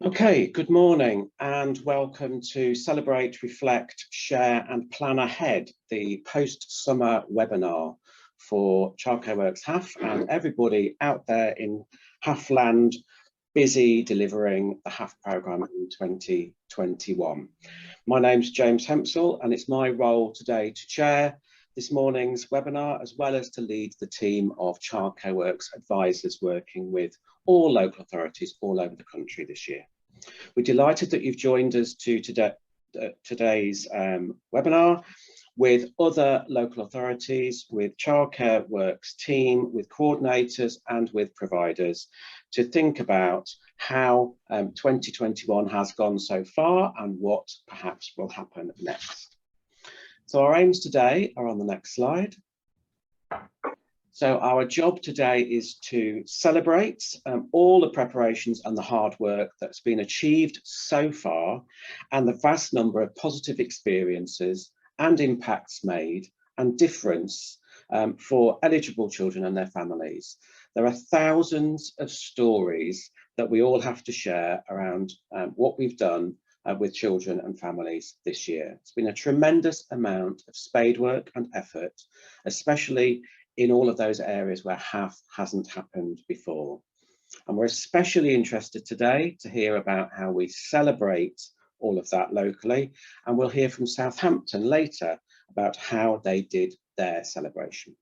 Okay, good morning and welcome to Celebrate, Reflect, Share and Plan Ahead, the post-summer webinar for Childcare Works HAF and everybody out there in HAF land busy delivering the HAF programme in 2021. My name's James Hempsall and it's my role today to chair this morning's webinar as well as to lead the team of Childcare Works advisors working with all local authorities all over the country this year. We're delighted that you've joined us to today's webinar with other local authorities, with Childcare Works team, with coordinators and with providers to think about how 2021 has gone so far and what perhaps will happen next. So our aims today are on the next slide. So our job today is to celebrate all the preparations and the hard work that's been achieved so far and the vast number of positive experiences and impacts made and difference for eligible children and their families. There are thousands of stories that we all have to share around what we've done with children and families this year. It's been a tremendous amount of spade work and effort, especially in all of those areas where HAF hasn't happened before. And we're especially interested today to hear about how we celebrate all of that locally. And we'll hear from Southampton later about how they did their celebration.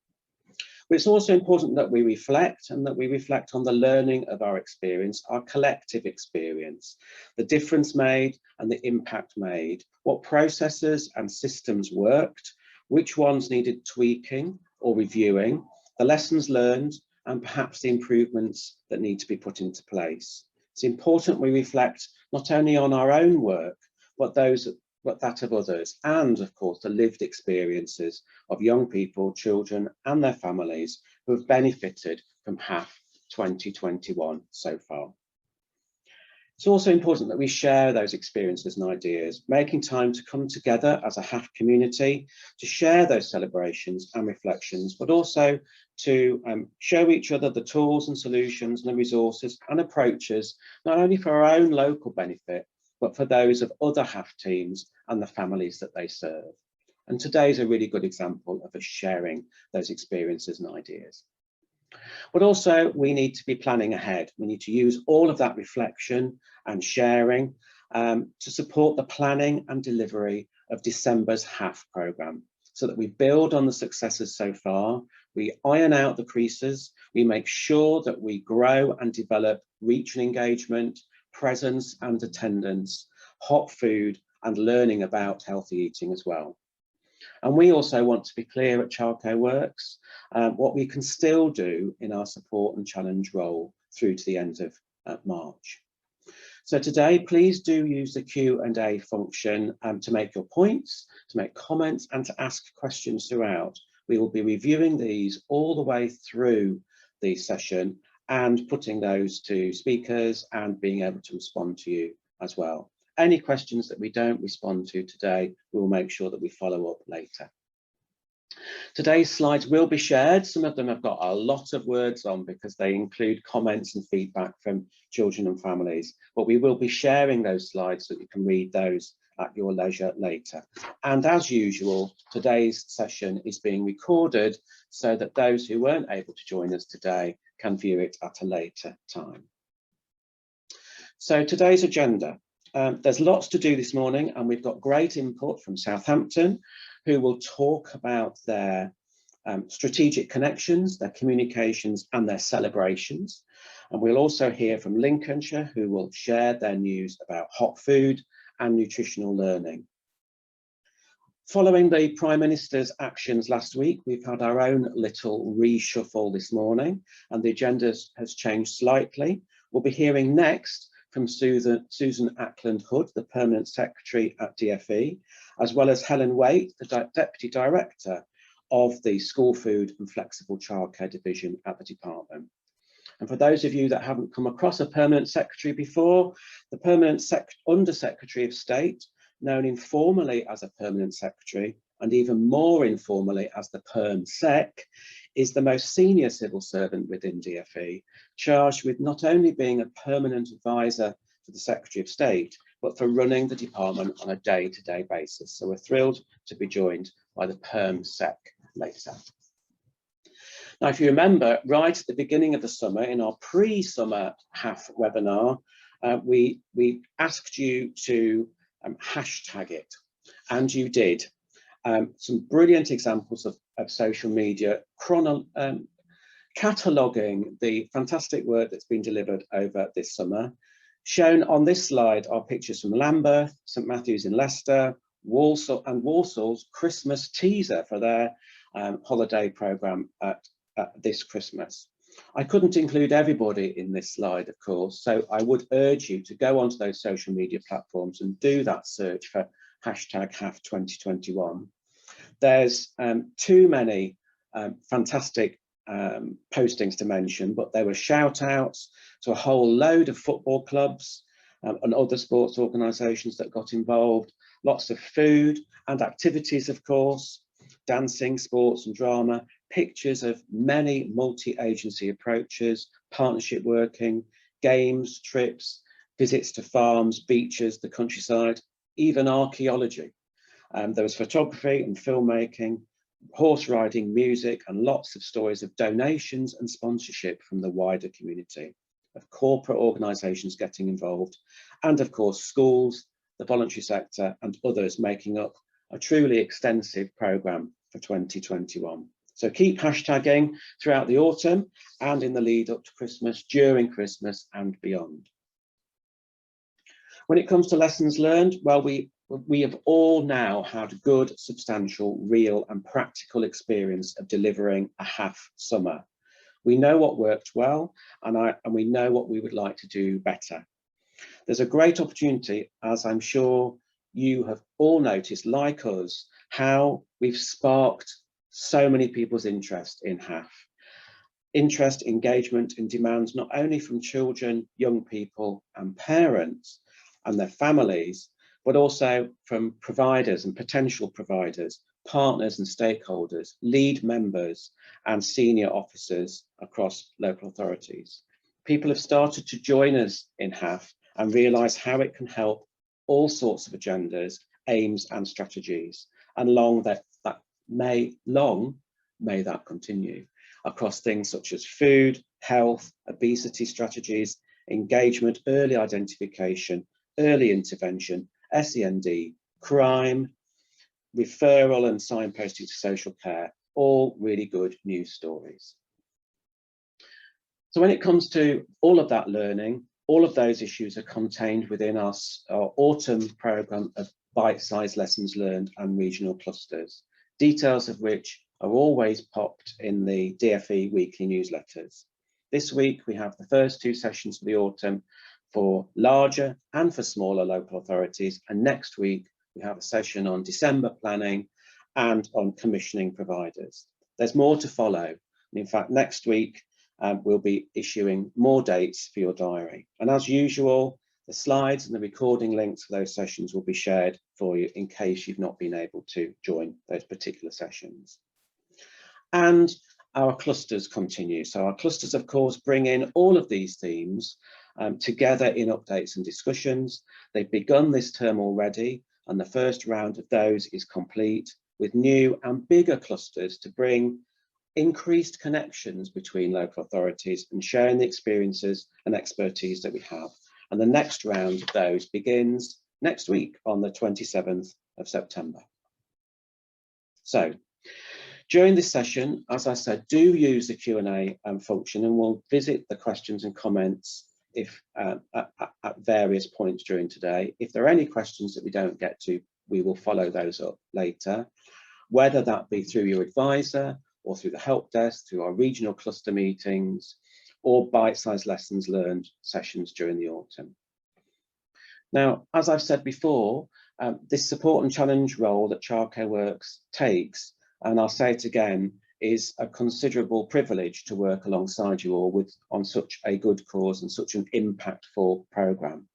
But it's also important that we reflect and that we reflect on the learning of our experience, our collective experience, the difference made and the impact made, what processes and systems worked, which ones needed tweaking or reviewing, the lessons learned, and perhaps the improvements that need to be put into place. It's important we reflect not only on our own work, but that of others, and of course the lived experiences of young people, children, and their families who have benefited from HAF 2021 so far. It's also important that we share those experiences and ideas, making time to come together as a HAF community to share those celebrations and reflections, but also to show each other the tools and solutions and the resources and approaches, not only for our own local benefit, but for those of other HAF teams and the families that they serve. And today is a really good example of us sharing those experiences and ideas. But also we need to be planning ahead. We need to use all of that reflection and sharing to support the planning and delivery of December's HAF programme so that we build on the successes so far, we iron out the creases, we make sure that we grow and develop reach and engagement, presence and attendance, hot food and learning about healthy eating as well. And we also want to be clear at Childcare Works what we can still do in our support and challenge role through to the end of March. So today, please do use the Q&A function to make your points, to make comments and to ask questions throughout. We will be reviewing these all the way through the session and putting those to speakers and being able to respond to you as well. Any questions that we don't respond to today, we will make sure that we follow up later. Today's slides will be shared. Some of them have got a lot of words on because they include comments and feedback from children and families, but we will be sharing those slides so that you can read those at your leisure later. And as usual, today's session is being recorded so that those who weren't able to join us today can view it at a later time. So today's agenda. There's lots to do this morning and we've got great input from Southampton who will talk about their strategic connections, their communications and their celebrations. And we'll also hear from Lincolnshire who will share their news about hot food and nutritional learning. Following the Prime Minister's actions last week, we've had our own little reshuffle this morning and the agenda has changed slightly. We'll be hearing next from Susan Ackland-Hood, the Permanent Secretary at DFE, as well as Helen Waite, the Deputy Director of the School Food and Flexible Childcare Division at the department. And for those of you that haven't come across a Permanent Secretary before, the Permanent Under-Secretary of State, known informally as a Permanent Secretary, and even more informally as the Perm Sec, is the most senior civil servant within DFE, charged with not only being a permanent advisor for the Secretary of State, but for running the department on a day-to-day basis. So we're thrilled to be joined by the Perm Sec later. Now, if you remember, right at the beginning of the summer, in our pre-summer HAF webinar, we asked you to hashtag it, and you did. Some brilliant examples of social media, cataloguing the fantastic work that's been delivered over this summer. Shown on this slide are pictures from Lambeth, St Matthew's in Leicester, Walsall's Christmas teaser for their holiday programme at this Christmas. I couldn't include everybody in this slide, of course, so I would urge you to go onto those social media platforms and do that search for hashtag HAF 2021. There's too many fantastic postings to mention, but there were shout outs to a whole load of football clubs and other sports organisations that got involved, lots of food and activities, of course, dancing, sports and drama, pictures of many multi-agency approaches, partnership working, games, trips, visits to farms, beaches, the countryside, even archaeology. There was photography and filmmaking, horse riding, music, and lots of stories of donations and sponsorship from the wider community, of corporate organisations getting involved, and of course schools, the voluntary sector and others making up a truly extensive programme for 2021. So keep hashtagging throughout the autumn and in the lead up to Christmas, during Christmas and beyond. When it comes to lessons learned, well, we have all now had good, substantial, real and practical experience of delivering a HAF summer. We know what worked well and we know what we would like to do better. There's a great opportunity, as I'm sure you have all noticed, like us, how we've sparked so many people's interest in HAF. Interest, engagement and demands not only from children, young people and parents and their families, but also from providers and potential providers, partners and stakeholders, lead members and senior officers across local authorities. People have started to join us in HAF and realise how it can help all sorts of agendas, aims and strategies, and long may that continue across things such as food, health, obesity strategies, engagement, early identification, early intervention, SEND, crime, referral and signposting to social care, all really good news stories. So when it comes to all of that learning, all of those issues are contained within our autumn programme of bite-sized lessons learned and regional clusters, details of which are always popped in the DFE weekly newsletters. This week we have the first two sessions for the autumn for larger and for smaller local authorities, and next week we have a session on December planning and on commissioning providers. There's more to follow, and in fact next week we'll be issuing more dates for your diary, and as usual the slides and the recording links for those sessions will be shared for you in case you've not been able to join those particular sessions. And our clusters continue. So our clusters, of course, bring in all of these themes together in updates and discussions. They've begun this term already, and the first round of those is complete, with new and bigger clusters to bring increased connections between local authorities and sharing the experiences and expertise that we have. And the next round of those begins next week on the 27th of September. So during this session, as I said, do use the Q&A function, and we'll visit the questions and comments if at various points during today. If there are any questions that we don't get to, we will follow those up later, whether that be through your advisor or through the help desk, through our regional cluster meetings, or bite-sized lessons learned sessions during the autumn. Now, as I've said before, this support and challenge role that Childcare Works takes, and I'll say it again, is a considerable privilege to work alongside you all on such a good cause and such an impactful programme.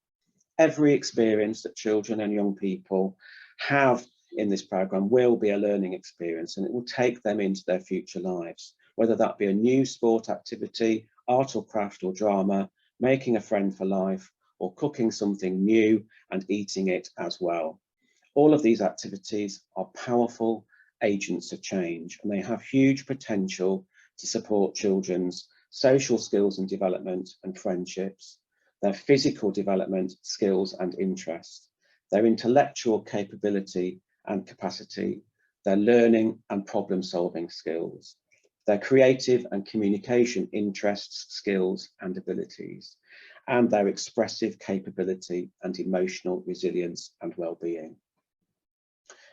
Every experience that children and young people have in this programme will be a learning experience, and it will take them into their future lives, whether that be a new sport activity, art or craft or drama, making a friend for life, or cooking something new and eating it as well. All of these activities are powerful agents of change, and they have huge potential to support children's social skills and development and friendships, their physical development, skills and interests, their intellectual capability and capacity, their learning and problem solving skills, their creative and communication interests, skills and abilities, and their expressive capability and emotional resilience and well-being.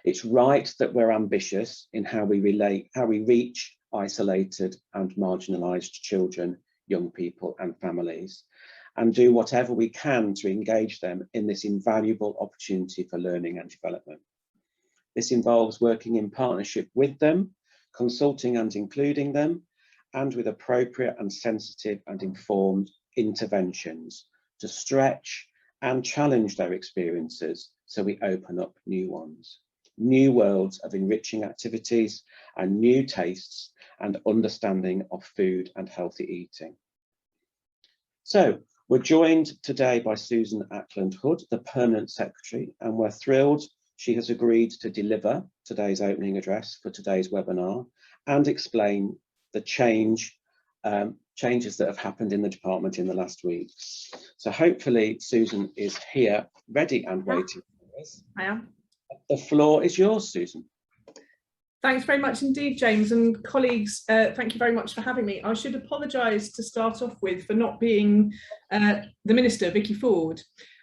It's right that we're ambitious in how we reach isolated and marginalised children, young people and families, and do whatever we can to engage them in this invaluable opportunity for learning and development. This involves working in partnership with them, consulting and including them, and with appropriate and sensitive and informed interventions to stretch and challenge their experiences so we open up new ones, new worlds of enriching activities and new tastes and understanding of food and healthy eating. So we're joined today by Susan Ackland Hood, the Permanent Secretary, and we're thrilled she has agreed to deliver today's opening address for today's webinar and explain the changes that have happened in the department in the last week. So hopefully Susan is here, ready and waiting for us. I am. The floor is yours, Susan. Thanks very much indeed, James, and colleagues, thank you very much for having me. I should apologise to start off with for not being the Minister, Vicky Ford.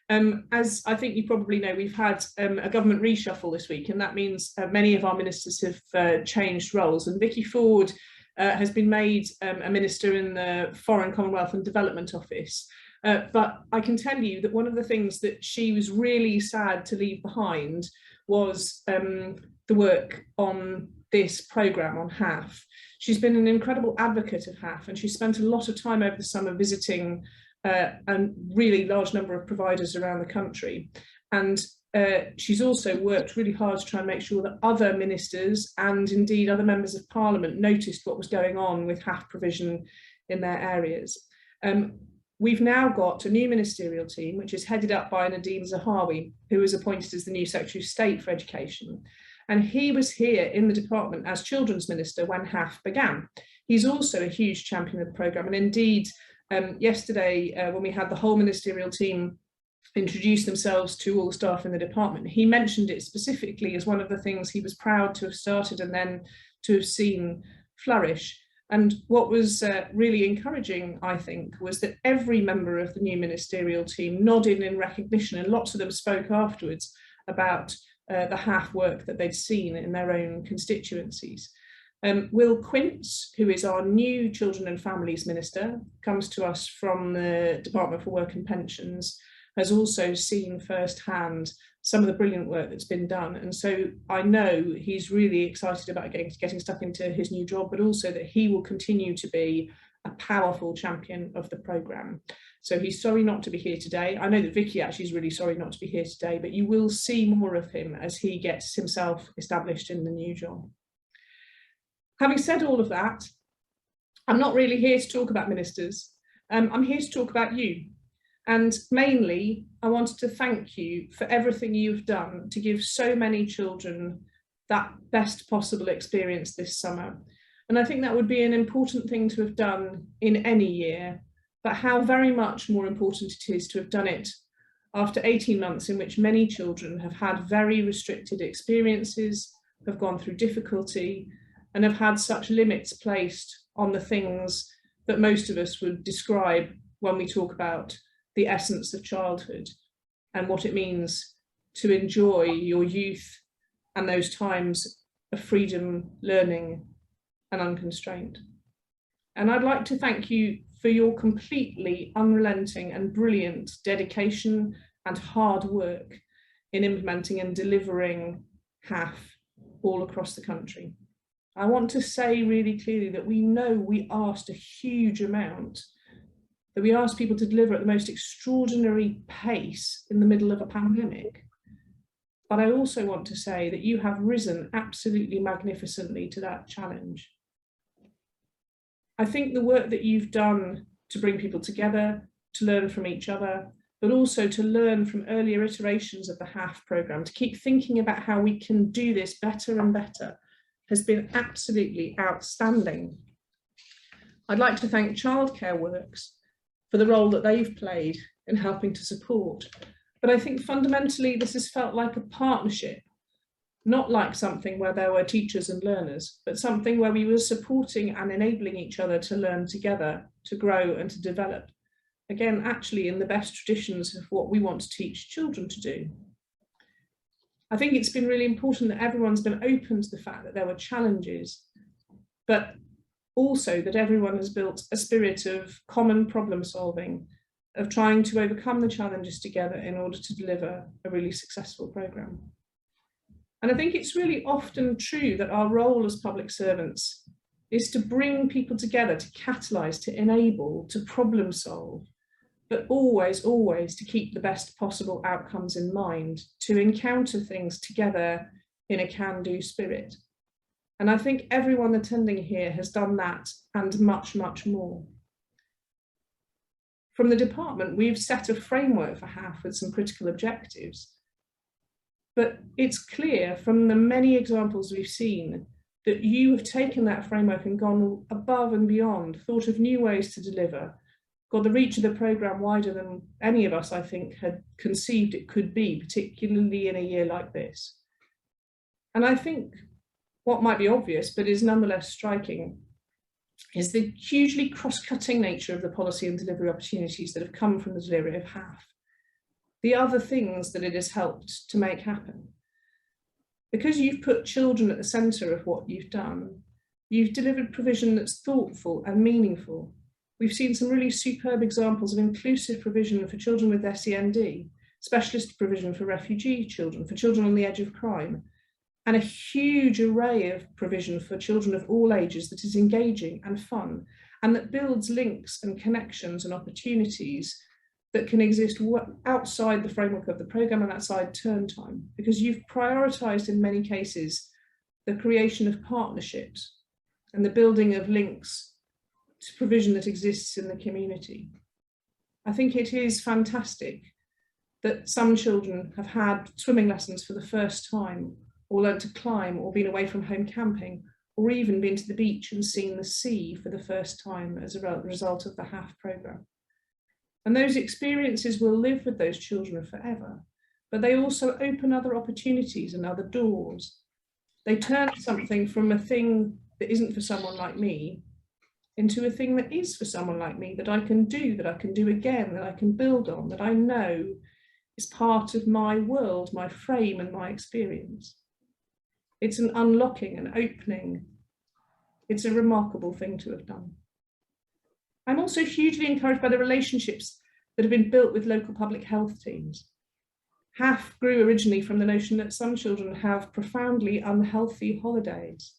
As I think you probably know, we've had a government reshuffle this week, and that means many of our ministers have changed roles, and Vicky Ford has been made a minister in the Foreign, Commonwealth and Development Office. But I can tell you that one of the things that she was really sad to leave behind was the work on this programme on HAF. She's been an incredible advocate of HAF, and she spent a lot of time over the summer visiting a really large number of providers around the country. And she's also worked really hard to try and make sure that other ministers and indeed other members of Parliament noticed what was going on with HAF provision in their areas. We've now got a new ministerial team, which is headed up by Nadine Zahawi, who was appointed as the new Secretary of State for Education. And he was here in the department as Children's Minister when HAF began. He's also a huge champion of the programme. And indeed, yesterday, when we had the whole ministerial team introduce themselves to all the staff in the department, he mentioned it specifically as one of the things he was proud to have started and then to have seen flourish. And what was really encouraging, I think, was that every member of the new ministerial team nodded in recognition, and lots of them spoke afterwards about the HAF work that they'd seen in their own constituencies. Will Quince, who is our new Children and Families Minister, comes to us from the Department for Work and Pensions, has also seen firsthand some of the brilliant work that's been done. And so I know he's really excited about getting stuck into his new job, but also that he will continue to be a powerful champion of the programme. So he's sorry not to be here today. I know that Vicky actually is really sorry not to be here today, but you will see more of him as he gets himself established in the new job. Having said all of that, I'm not really here to talk about ministers. I'm here to talk about you. And mainly, I wanted to thank you for everything you've done to give so many children that best possible experience this summer. And I think that would be an important thing to have done in any year, but how very much more important it is to have done it after 18 months in which many children have had very restricted experiences, have gone through difficulty, and have had such limits placed on the things that most of us would describe when we talk about the essence of childhood and what it means to enjoy your youth and those times of freedom, learning and unconstrained. And I'd like to thank you for your completely unrelenting and brilliant dedication and hard work in implementing and delivering HAF all across the country. I want to say really clearly that we know we asked a huge amount, that we asked people to deliver at the most extraordinary pace in the middle of a pandemic. But I also want to say that you have risen absolutely magnificently to that challenge. I think the work that you've done to bring people together, to learn from each other, but also to learn from earlier iterations of the HAF programme, to keep thinking about how we can do this better and better, has been absolutely outstanding. I'd like to thank Childcare Works for the role that they've played in helping to support. But I think fundamentally this has felt like a partnership, not like something where there were teachers and learners, but something where we were supporting and enabling each other to learn together, to grow and to develop. Again, actually in the best traditions of what we want to teach children to do. I think it's been really important that everyone's been open to the fact that there were challenges, but also that everyone has built a spirit of common problem solving, of trying to overcome the challenges together in order to deliver a really successful programme. And I think it's really often true that our role as public servants is to bring people together, to catalyse, to enable, to problem solve, but always, always to keep the best possible outcomes in mind, to encounter things together in a can-do spirit. And I think everyone attending here has done that and much, much more. From the department, we've set a framework for HAF with some critical objectives. But it's clear from the many examples we've seen that you have taken that framework and gone above and beyond, thought of new ways to deliver, got the reach of the programme wider than any of us, I think, had conceived it could be, particularly in a year like this. And I think what might be obvious, but is nonetheless striking, is the hugely cross-cutting nature of the policy and delivery opportunities that have come from the delivery of HAF. The other things that it has helped to make happen. Because you've put children at the centre of what you've done, you've delivered provision that's thoughtful and meaningful. We've seen some really superb examples of inclusive provision for children with SEND, specialist provision for refugee children, for children on the edge of crime, and a huge array of provision for children of all ages that is engaging and fun, and that builds links and connections and opportunities that can exist outside the framework of the programme and outside term time, because you've prioritised in many cases the creation of partnerships and the building of links to provision that exists in the community. I think it is fantastic that some children have had swimming lessons for the first time, or learned to climb, or been away from home camping, or even been to the beach and seen the sea for the first time as a result of the HAF programme. And those experiences will live with those children forever, but they also open other opportunities and other doors. They turn something from a thing that isn't for someone like me into a thing that is for someone like me, that I can do again, that I can build on, that I know is part of my world, my frame and my experience. It's an unlocking, an opening. It's a remarkable thing to have done. I'm also hugely encouraged by the relationships that have been built with local public health teams. HAF grew originally from the notion that some children have profoundly unhealthy holidays,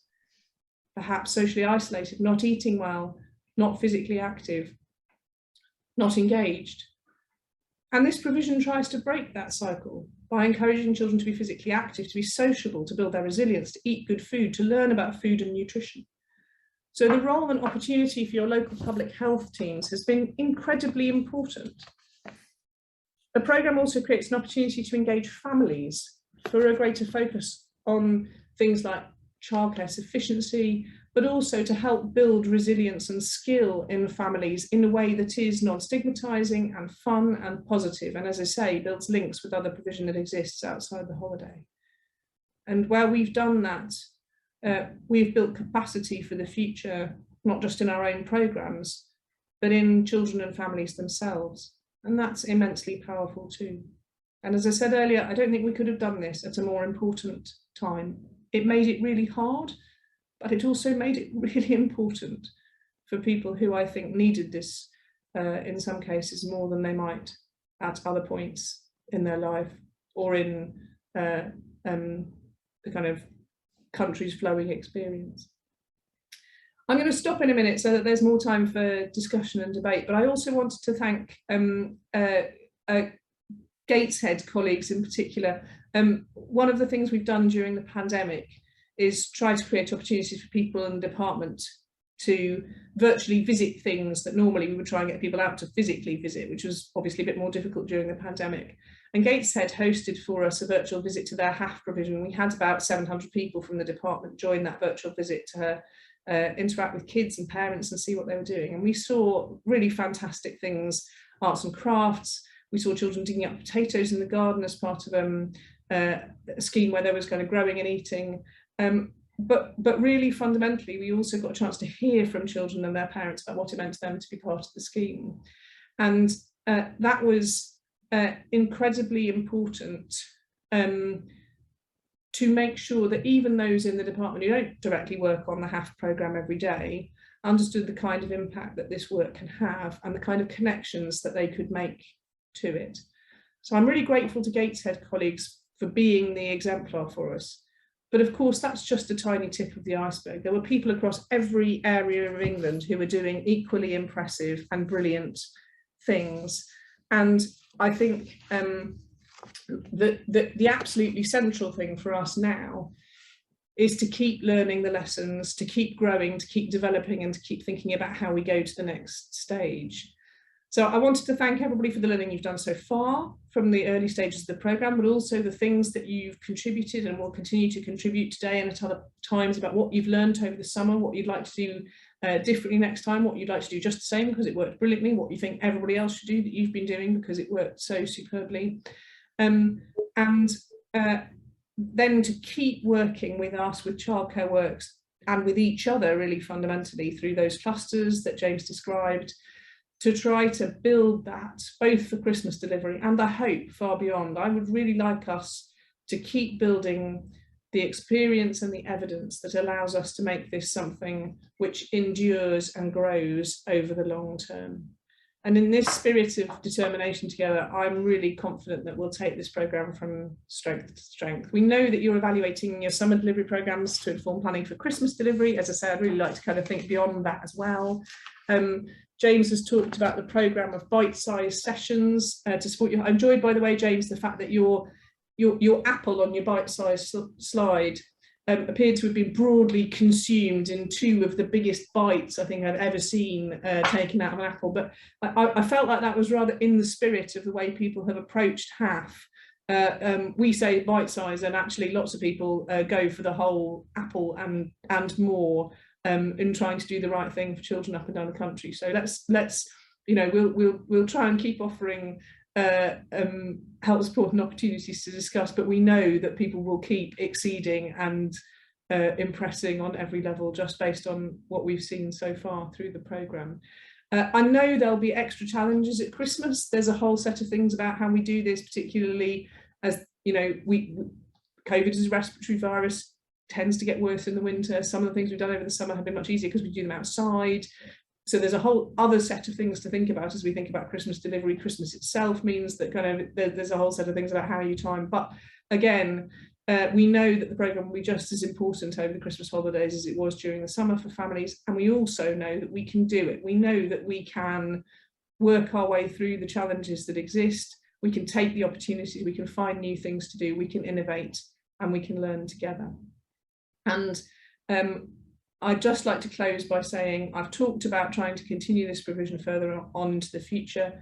perhaps socially isolated, not eating well, not physically active, not engaged. And this provision tries to break that cycle by encouraging children to be physically active, to be sociable, to build their resilience, to eat good food, to learn about food and nutrition. So the role and opportunity for your local public health teams has been incredibly important. The programme also creates an opportunity to engage families for a greater focus on things like childcare sufficiency, but also to help build resilience and skill in families in a way that is non-stigmatising and fun and positive, and as I say, builds links with other provision that exists outside the holiday. And where we've done that, we've built capacity for the future, not just in our own programmes, but in children and families themselves. And that's immensely powerful too. And as I said earlier, I don't think we could have done this at a more important time. It made it really hard, but it also made it really important for people who I think needed this in some cases more than they might at other points in their life or in the kind of country's flowing experience. I'm going to stop in a minute so that there's more time for discussion and debate, but I also wanted to thank Gateshead colleagues in particular. One of the things we've done during the pandemic is try to create opportunities for people in the department to virtually visit things that normally we would try and get people out to physically visit, which was obviously a bit more difficult during the pandemic. And Gateshead hosted for us a virtual visit to their HAF provision. We had about 700 people from the department join that virtual visit to interact with kids and parents and see what they were doing. And we saw really fantastic things, arts and crafts. We saw children digging up potatoes in the garden as part of a scheme where there was kind of growing and eating. But really fundamentally, we also got a chance to hear from children and their parents about what it meant to them to be part of the scheme. And that was incredibly important to make sure that even those in the department who don't directly work on the HAF programme every day understood the kind of impact that this work can have and the kind of connections that they could make to it. So I'm really grateful to Gateshead colleagues for being the exemplar for us. But of course, that's just a tiny tip of the iceberg. There were people across every area of England who were doing equally impressive and brilliant things. And I think the absolutely central thing for us now is to keep learning the lessons, to keep growing, to keep developing, and to keep thinking about how we go to the next stage. So I wanted to thank everybody for the learning you've done so far from the early stages of the programme, but also the things that you've contributed and will continue to contribute today and at other times about what you've learned over the summer, what you'd like to do differently next time, what you'd like to do just the same because it worked brilliantly, what you think everybody else should do that you've been doing because it worked so superbly. Then to keep working with us, with Childcare Works and with each other really fundamentally through those clusters that James described, to try to build that both for Christmas delivery and I hope far beyond. I would really like us to keep building the experience and the evidence that allows us to make this something which endures and grows over the long term. And in this spirit of determination together, I'm really confident that we'll take this programme from strength to strength. We know that you're evaluating your summer delivery programmes to inform planning for Christmas delivery. As I say, I'd really like to kind of think beyond that as well. James has talked about the programme of bite-sized sessions to support you. I enjoyed, by the way, James, the fact that your apple on your bite-sized slide appeared to have been broadly consumed in 2 of the biggest bites I think I've ever seen taken out of an apple. But I felt like that was rather in the spirit of the way people have approached HAF. We say bite-size, and actually lots of people go for the whole apple and more in trying to do the right thing for children up and down the country. So let's we'll try and keep offering help, support and opportunities to discuss, but we know that people will keep exceeding and impressing on every level just based on what we've seen so far through the programme. I know there'll be extra challenges at Christmas. There's a whole set of things about how we do this, particularly as COVID is a respiratory virus, tends to get worse in the winter. Some of the things we've done over the summer have been much easier because we do them outside. So there's a whole other set of things to think about as we think about Christmas delivery. Christmas itself means that kind of there's a whole set of things about how you time. But again, we know that the programme will be just as important over the Christmas holidays as it was during the summer for families. And we also know that we can do it. We know that we can work our way through the challenges that exist. We can take the opportunities, we can find new things to do, we can innovate, and we can learn together. And I'd just like to close by saying I've talked about trying to continue this provision further on into the future.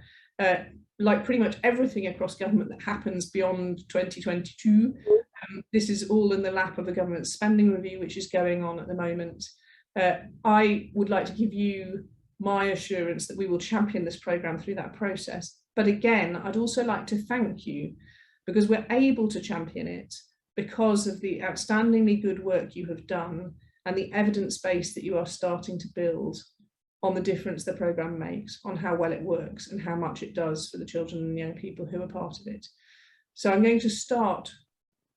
Like pretty much everything across government that happens beyond 2022, this is all in the lap of the government spending review, which is going on at the moment. I would like to give you my assurance that we will champion this programme through that process. But again, I'd also like to thank you because we're able to champion it because of the outstandingly good work you have done and the evidence base that you are starting to build on the difference the programme makes, on how well it works and how much it does for the children and young people who are part of it. So I'm going to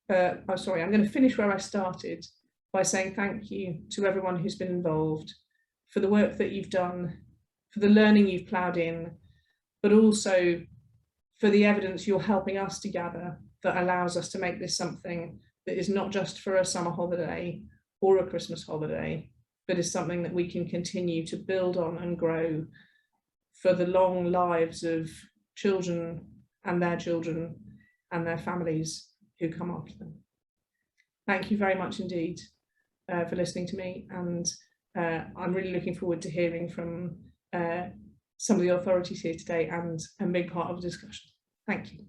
I'm going to finish where I started by saying thank you to everyone who's been involved for the work that you've done, for the learning you've ploughed in, but also for the evidence you're helping us to gather that allows us to make this something that is not just for a summer holiday or a Christmas holiday, but is something that we can continue to build on and grow for the long lives of children and their families who come after them. Thank you very much indeed for listening to me, and I'm really looking forward to hearing from some of the authorities here today and being part of the discussion. Thank you.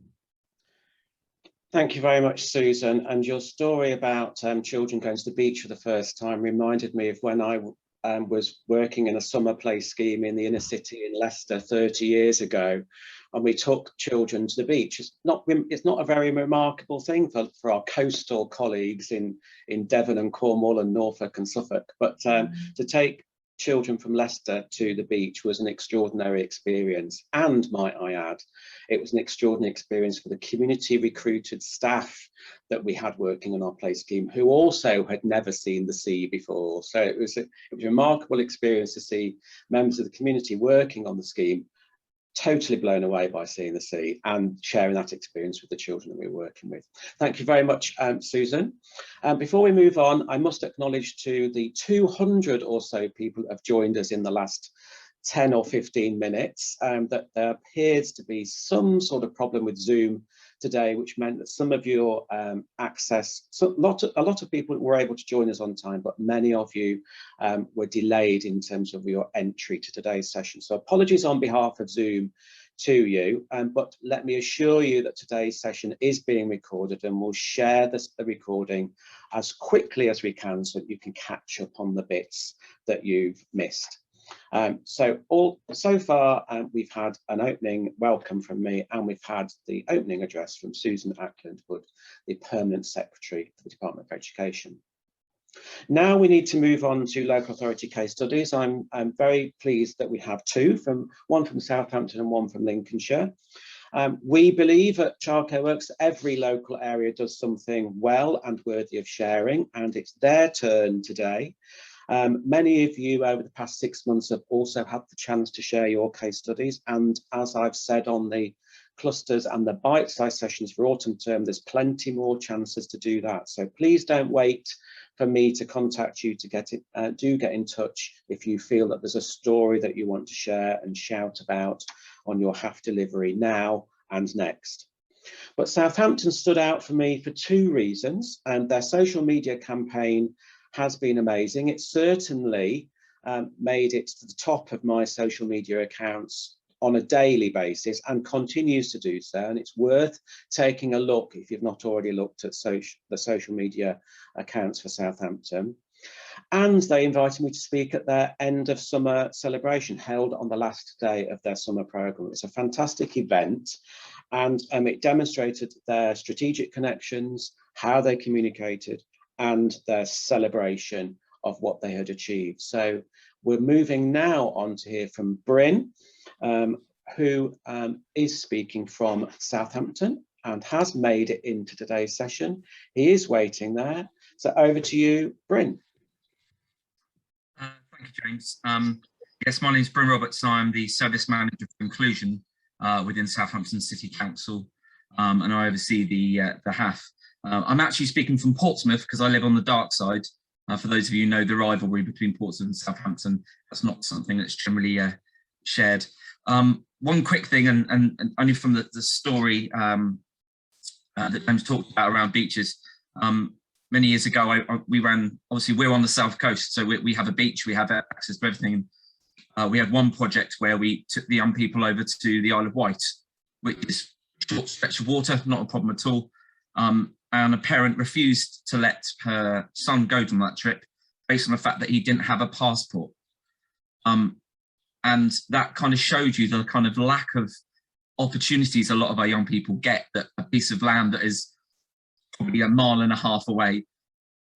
Thank you very much, Susan. And your story about children going to the beach for the first time reminded me of when I was working in a summer play scheme in the inner city in Leicester 30 years ago, and we took children to the beach. It's not a very remarkable thing for our coastal colleagues in Devon and Cornwall and Norfolk and Suffolk, but to take children from Leicester to the beach was an extraordinary experience. And might I add, it was an extraordinary experience for the community recruited staff that we had working on our play scheme, who also had never seen the sea before. So it was a remarkable experience to see members of the community working on the scheme totally blown away by seeing the sea and sharing that experience with the children that we were working with. Thank you very much, Susan. Before we move on, I must acknowledge to the 200 or so people who have joined us in the last 10 or 15 minutes that there appears to be some sort of problem with Zoom today, which meant that some of your access, a lot of people were able to join us on time, but many of you were delayed in terms of your entry to today's session. So apologies on behalf of Zoom to you, but let me assure you that today's session is being recorded, and we'll share the recording as quickly as we can so that you can catch up on the bits that you've missed. So far we've had an opening welcome from me, and we've had the opening address from Susan Ackland-Wood, the Permanent Secretary for the Department of Education. Now we need to move on to local authority case studies. I'm very pleased that we have two, one from Southampton and one from Lincolnshire. We believe at Childcare Works every local area does something well and worthy of sharing, and it's their turn today. Many of you over the past 6 months have also had the chance to share your case studies, and as I've said on the clusters and the bite-sized sessions for autumn term, there's plenty more chances to do that. So please don't wait for me to contact you to get it. Do get in touch if you feel that there's a story that you want to share and shout about on your HAF delivery now and next. But Southampton stood out for me for two reasons, and their social media campaign has been amazing. It certainly made it to the top of my social media accounts on a daily basis and continues to do so, and it's worth taking a look if you've not already looked at the social media accounts for Southampton. And they invited me to speak at their end of summer celebration held on the last day of their summer programme. It's a fantastic event, and it demonstrated their strategic connections, how they communicated, and their celebration of what they had achieved. So we're moving now on to hear from Bryn, who is speaking from Southampton and has made it into today's session. He is waiting there. So over to you, Bryn. Thank you, James. Yes, my name is Bryn Roberts. I'm the Service Manager for Inclusion within Southampton City Council, and I oversee the HAF. I'm actually speaking from Portsmouth because I live on the dark side. For those of you who know the rivalry between Portsmouth and Southampton, that's not something that's generally shared. One quick thing, and only from the story that James talked about around beaches. Many years ago, we ran, obviously we're on the south coast, so we have a beach, we have access to everything. We had one project where we took the young people over to the Isle of Wight, which is a short stretch of water, not a problem at all. And a parent refused to let her son go on that trip based on the fact that he didn't have a passport. And that kind of showed you the kind of lack of opportunities a lot of our young people get, that a piece of land that is probably 1.5 miles away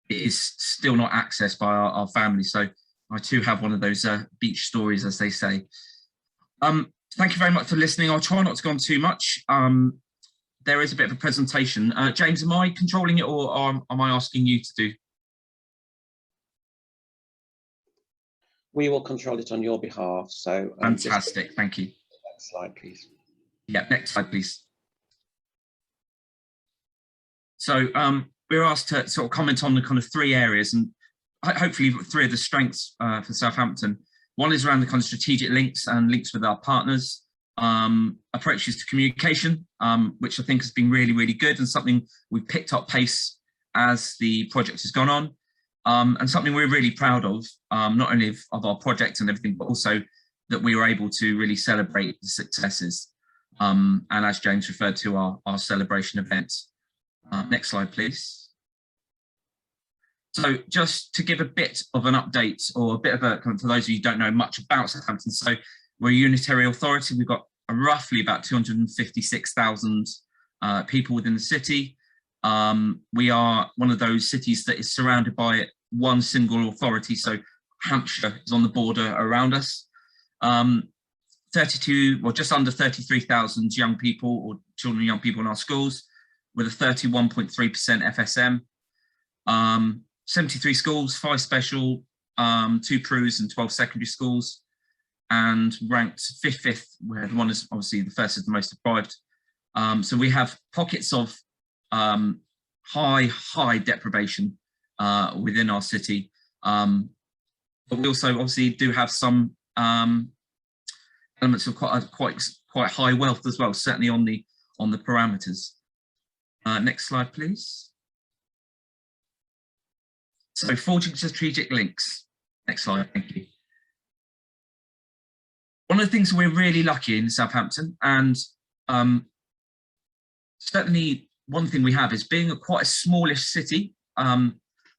is still not accessed by our family. So I too have one of those beach stories, as they say. Thank you very much for listening. I'll try not to go on too much. There is a bit of a presentation. James, am I controlling it, or am I asking you to do? We will control it on your behalf. So fantastic, thank you. Next slide, please. Yeah, next slide, please. So we were asked to sort of comment on the kind of 3 areas, and hopefully 3 of the strengths for Southampton. One is around the kind of strategic links and links with our partners. Approaches to communication, which I think has been really, really good, and something we've picked up pace as the project has gone on. and something we're really proud of, not only of our project and everything, but also that we were able to really celebrate the successes. And as James referred to, our celebration event. Next slide, please. So just to give a bit of an update, or a bit of a, for those of you who don't know much about Southampton, so we're a unitary authority. We've got roughly about 256,000 people within the city. We are one of those cities that is surrounded by one single authority, so Hampshire is on the border around us. 32, well, just under 33,000 young people, or children and young people in our schools, with a 31.3% FSM. 73 schools, 5 special, 2 PRUs and 12 secondary schools, and ranked 5th, where the one is obviously the first is the most deprived. So we have pockets of high deprivation within our city, but we also obviously do have some elements of quite high wealth as well, certainly on the parameters. Next slide, please. So forging strategic links. Next slide, thank you. One of the things we're really lucky in Southampton, and certainly one thing we have, is being quite a smallish city,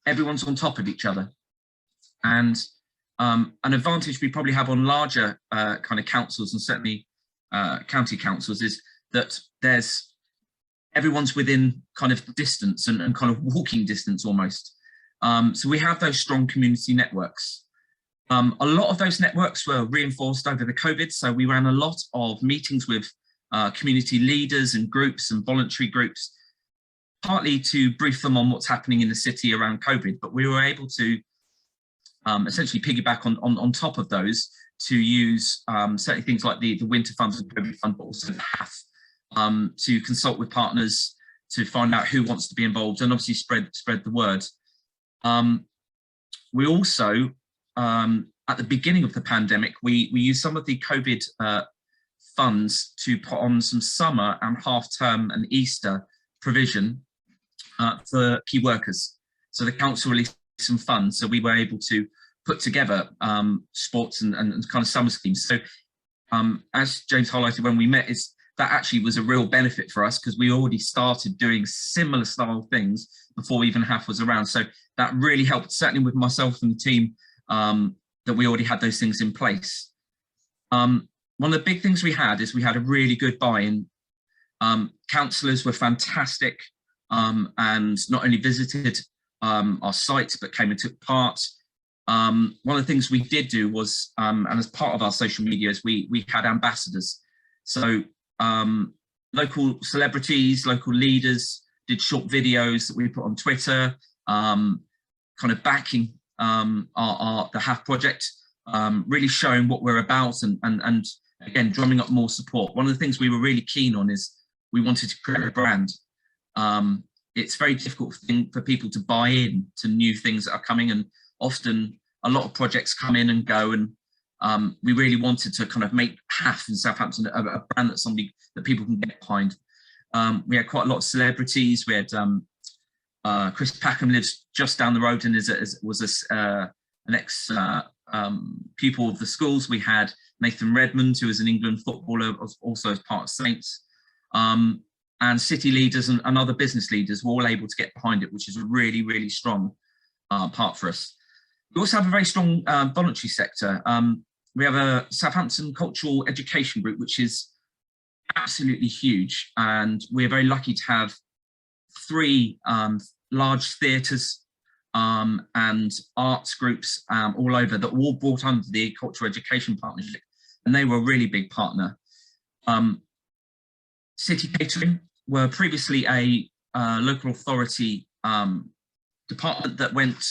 everyone's on top of each other. And an advantage we probably have on larger kind of councils, and certainly county councils, is that everyone's within kind of distance and kind of walking distance almost. So we have those strong community networks. A lot of those networks were reinforced over the COVID. So we ran a lot of meetings with community leaders and groups and voluntary groups, partly to brief them on what's happening in the city around COVID, but we were able to essentially piggyback on top of those to use certainly things like the winter funds and COVID fund, but also the HAF, to consult with partners to find out who wants to be involved, and obviously spread the word. We also, at the beginning of the pandemic, we used some of the COVID funds to put on some summer and half-term and Easter provision for key workers. So the council released some funds, so we were able to put together sports and kind of summer schemes. So as James highlighted when we met, is that actually was a real benefit for us, because we already started doing similar style things before even HAF was around. So that really helped, certainly with myself and the team, that we already had those things in place. One of the big things we had is we had a really good buy-in. Councillors were fantastic, and not only visited our sites, but came and took part. One of the things we did do was, and as part of our social media, is we had ambassadors. So local celebrities, local leaders did short videos that we put on Twitter, kind of backing the HAF project, really showing what we're about, and again, drumming up more support. One of the things we were really keen on is we wanted to create a brand. It's very difficult for people to buy in to new things that are coming, and often a lot of projects come in and go, and we really wanted to kind of make HAF in Southampton a brand that people can get behind. We had quite a lot of celebrities. We had Chris Packham lives just down the road and was an ex pupil of the schools. We had Nathan Redmond, who is an England footballer, also as part of Saints. And city leaders and other business leaders were all able to get behind it, which is a really, really strong part for us. We also have a very strong voluntary sector. We have a Southampton Cultural Education Group, which is absolutely huge. And we're very lucky to have 3 large theatres and arts groups all over that were all brought under the Cultural Education Partnership. And they were a really big partner. City Catering were previously a local authority department that went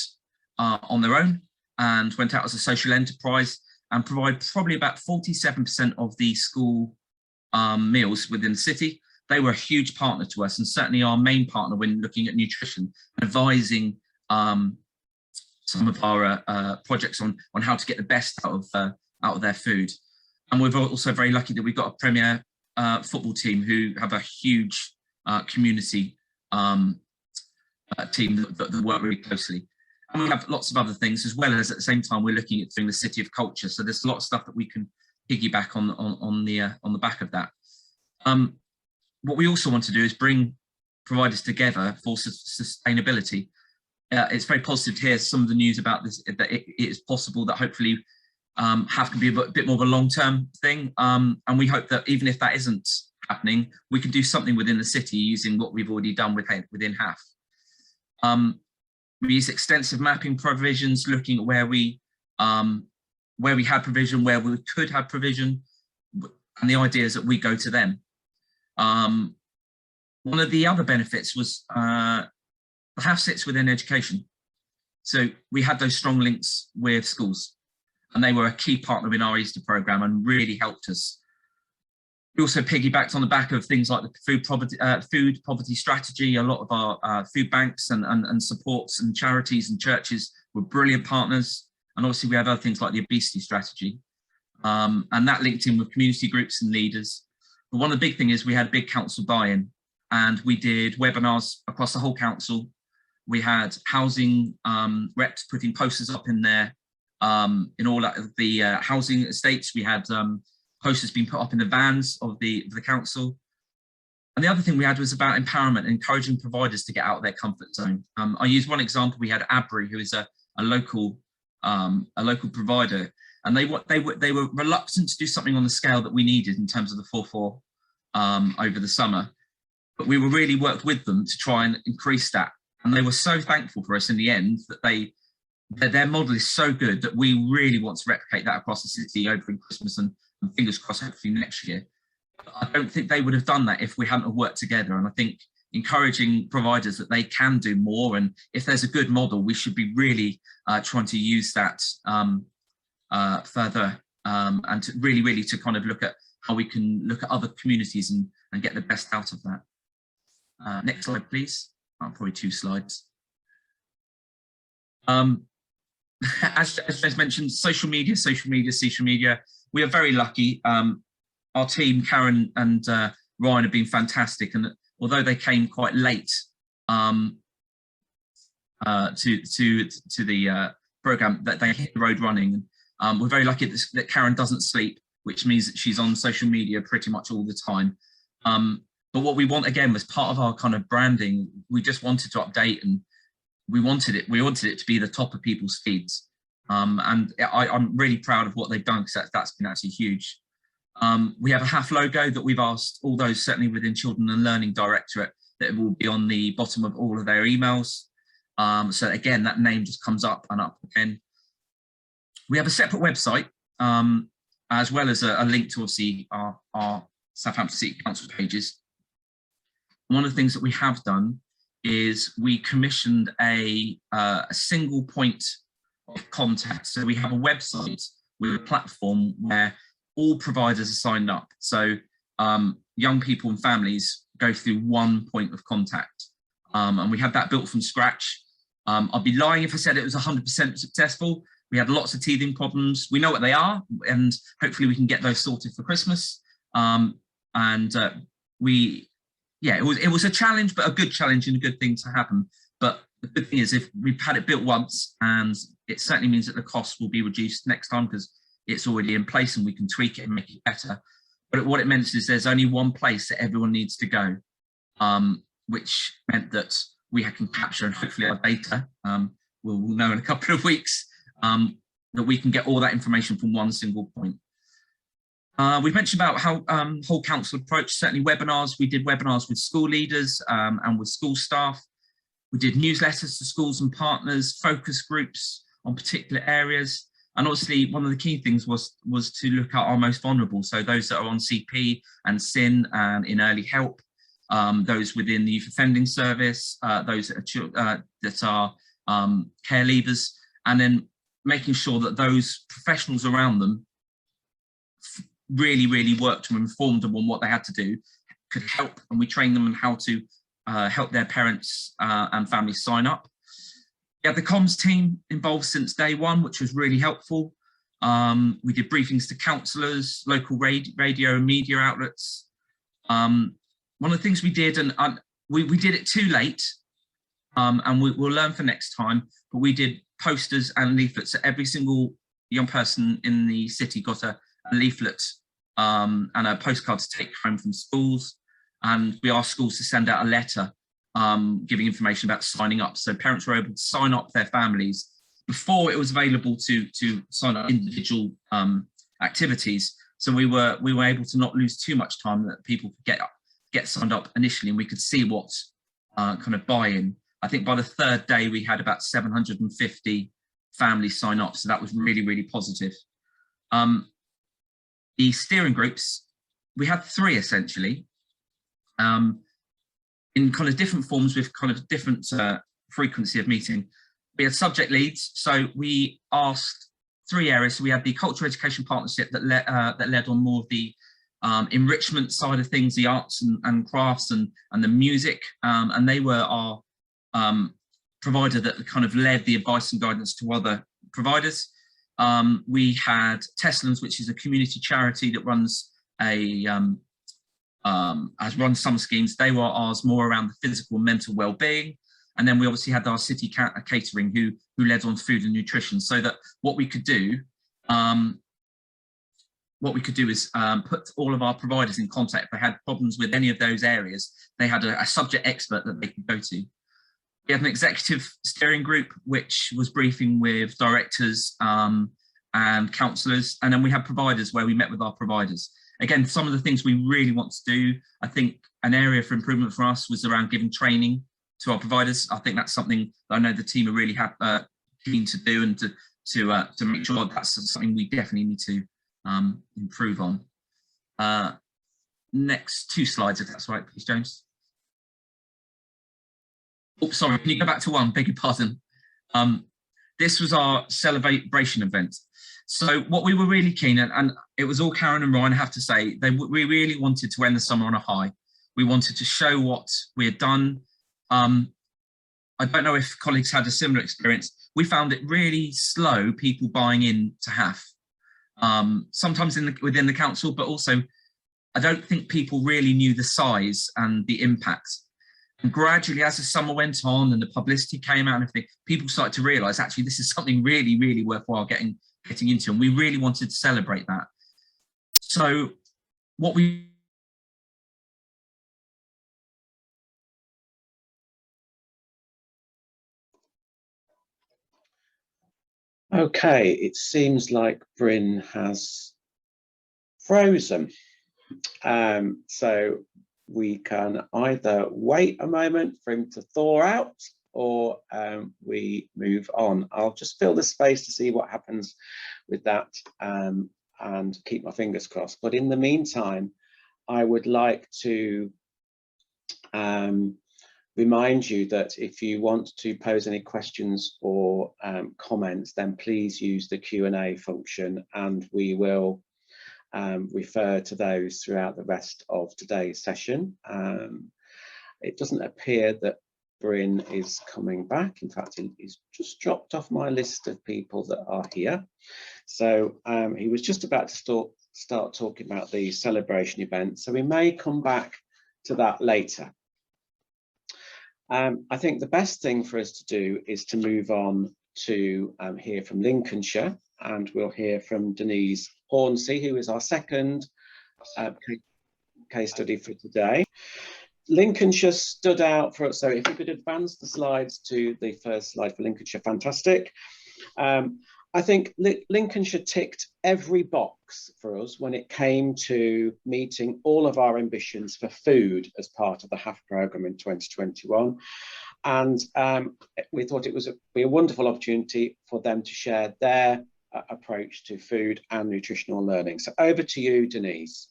on their own and went out as a social enterprise, and provide probably about 47% of the school meals within the city. They were a huge partner to us, and certainly our main partner when looking at nutrition, advising some of our projects on how to get the best out of their food. And we're also very lucky that we've got a premier football team who have a huge community team that work really closely. And we have lots of other things, as well as at the same time we're looking at doing the City of Culture. So there's a lot of stuff that we can piggyback on the back of that. What we also want to do is bring providers together for sustainability. It's very positive to hear some of the news about this, that it is possible that hopefully HAF can be a bit more of a long-term thing. And we hope that even if that isn't happening, we can do something within the city using what we've already done within HAF. We use extensive mapping provisions, looking at where we had provision, where we could have provision, and the idea is that we go to them. One of the other benefits was the HAF sits within education. So we had those strong links with schools, and they were a key partner in our Easter programme and really helped us. We also piggybacked on the back of things like the food poverty strategy. A lot of our food banks and supports and charities and churches were brilliant partners. And obviously we have other things like the obesity strategy. And that linked in with community groups and leaders. But one of the big things is we had a big council buy-in, and we did webinars across the whole council. We had housing reps putting posters up in there in all of the housing estates. We had posters being put up in the vans of the council. And the other thing we had was about empowerment, encouraging providers to get out of their comfort zone. I use one example. We had Abbury, who is a local provider, and they were reluctant to do something on the scale that we needed in terms of the 4-4 over the summer. But we were really worked with them to try and increase that. And they were so thankful for us in the end that their model is so good that we really want to replicate that across the city over in Christmas and fingers crossed hopefully next year. I don't think they would have done that if we hadn't worked together. And I think encouraging providers that they can do more, and if there's a good model, we should be really trying to use that further and to really to kind of look at how we can look at other communities and get the best out of that. Next slide, please. Probably 2 slides. As mentioned, social media. We are very lucky. Our team, Karen and Ryan, have been fantastic, and although they came quite late to the program, that they hit the road running. We're very lucky that Karen doesn't sleep, which means that she's on social media pretty much all the time. But what we want, again, was part of our kind of branding. We just wanted to update, and we wanted it to be the top of people's feeds. And I'm really proud of what they've done, because that's been actually huge. We have a HAF logo that we've asked all those, certainly within Children and Learning Directorate, that it will be on the bottom of all of their emails. So again, that name just comes up and up again. We have a separate website, as well as a link to obviously our Southampton City Council pages. One of the things that we have done is we commissioned a single point of contact. So we have a website with a platform where all providers are signed up. So young people and families go through one point of contact. And we have that built from scratch. I'd be lying if I said it was 100% successful. We had lots of teething problems. We know what they are, and hopefully we can get those sorted for Christmas. It was a challenge, but a good challenge and a good thing to happen. But the good thing is, if we've had it built once, and it certainly means that the cost will be reduced next time because it's already in place and we can tweak it and make it better. But what it meant is there's only one place that everyone needs to go, which meant that we can capture, and hopefully our data, we'll know in a couple of weeks, that we can get all that information from one single point. We've mentioned about how whole council approach, certainly webinars. We did webinars with school leaders and with school staff. We did newsletters to schools and partners, focus groups on particular areas. And obviously one of the key things was to look at our most vulnerable. So those that are on CP and SIN and in early help, those within the youth offending service, those that are care leavers, and then making sure that those professionals around them really worked to inform them on what they had to do, could help, and we trained them on how to help their parents and families sign up. We had the comms team involved since day one, which was really helpful. We did briefings to councillors, local radio and media outlets. One of the things we did, and we did it too late, and we'll learn for next time, but we did posters and leaflets. So every single young person in the city got a leaflet and a postcard to take home from schools, and we asked schools to send out a letter giving information about signing up. So parents were able to sign up their families before it was available to sign up individual activities. So we were able to not lose too much time, that people could get signed up initially, and we could see what kind of buy-in. I think by the third day we had about 750 families sign up, so that was really, really positive. The steering groups, we had 3 essentially, in kind of different forms with kind of different frequency of meeting. We had subject leads, so we asked 3 areas. So we had the cultural education partnership that led on more of the enrichment side of things, the arts and crafts and the music, and they were our provider that kind of led the advice and guidance to other providers. We had Teslans, which is a community charity that runs run summer schemes. They were ours more around the physical and mental well-being. And then we obviously had our city catering who led on food and nutrition, so that what we could do is put all of our providers in contact. If they had problems with any of those areas, they had a subject expert that they could go to. We had an executive steering group, which was briefing with directors and councillors. And then we had providers where we met with our providers. Again, some of the things we really want to do, I think an area for improvement for us was around giving training to our providers. I think that's something that I know the team are really keen to do, and to make sure that's something we definitely need to improve on. Next 2 slides, if that's right, please, James. Oh, sorry, can you go back to 1? Beg your pardon. This was our celebration event. So what we were really keen at, and it was all Karen and Ryan, I have to say, we really wanted to end the summer on a high. We wanted to show what we had done. I don't know if colleagues had a similar experience. We found it really slow, people buying in to HAF. Sometimes within the council, but also I don't think people really knew the size and the impact. And gradually, as the summer went on and the publicity came out and everything, people started to realise actually this is something really, really worthwhile getting into, and we really wanted to celebrate that. So what we Okay, it seems like Bryn has frozen. So we can either wait a moment for him to thaw out, or we move on. I'll just fill the space to see what happens with that, and keep my fingers crossed. But in the meantime, I would like to remind you that if you want to pose any questions or comments, then please use the Q&A function, and we will refer to those throughout the rest of today's session. It doesn't appear that Bryn is coming back. In fact, he's just dropped off my list of people that are here. So he was just about to start talking about the celebration event, so we may come back to that later. I think the best thing for us to do is to move on to hear from Lincolnshire, and we'll hear from Denise Hornsey, who is our second case study for today. Lincolnshire stood out for us, so if you could advance the slides to the first slide for Lincolnshire, fantastic. I think Lincolnshire ticked every box for us when it came to meeting all of our ambitions for food as part of the HAF programme in 2021. And we thought it would be a wonderful opportunity for them to share their approach to food and nutritional learning. So over to you, Denise.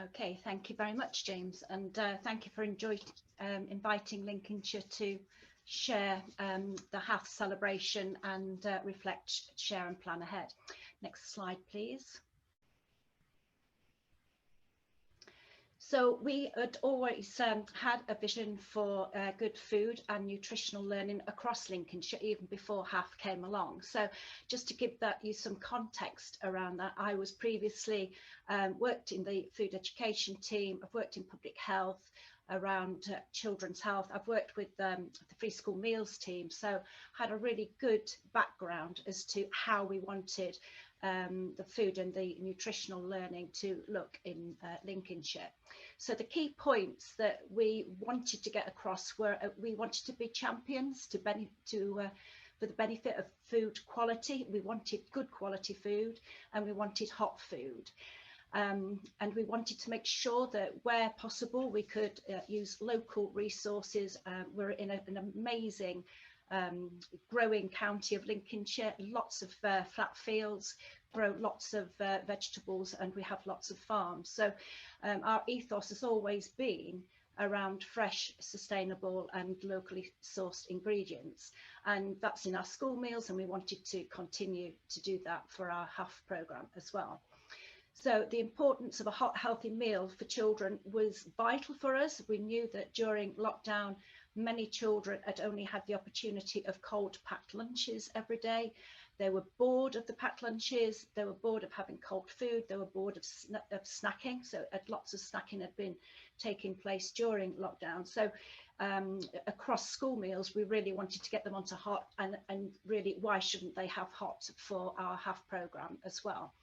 Okay, thank you very much, James, and thank you for inviting Lincolnshire to share the HAF celebration and reflect, share and plan ahead. Next slide, please. So we had always had a vision for good food and nutritional learning across Lincolnshire, even before HAF came along. So just to give you some context around that, I was previously worked in the food education team, I've worked in public health, around children's health. I've worked with the Free School Meals team, so had a really good background as to how we wanted the food and the nutritional learning to look in Lincolnshire. So the key points that we wanted to get across were we wanted to be champions for the benefit of food quality. We wanted good quality food, and we wanted hot food. And we wanted to make sure that where possible we could use local resources. We're in an amazing growing county of Lincolnshire, lots of flat fields, grow lots of vegetables, and we have lots of farms. So our ethos has always been around fresh, sustainable and locally sourced ingredients, and that's in our school meals, and we wanted to continue to do that for our HAF programme as well. So the importance of a hot, healthy meal for children was vital for us. We knew that during lockdown, many children had only had the opportunity of cold packed lunches every day. They were bored of the packed lunches, they were bored of having cold food, they were bored of snacking. So lots of snacking had been taking place during lockdown. So across school meals, we really wanted to get them onto hot, and really, why shouldn't they have hot for our HAF programme as well?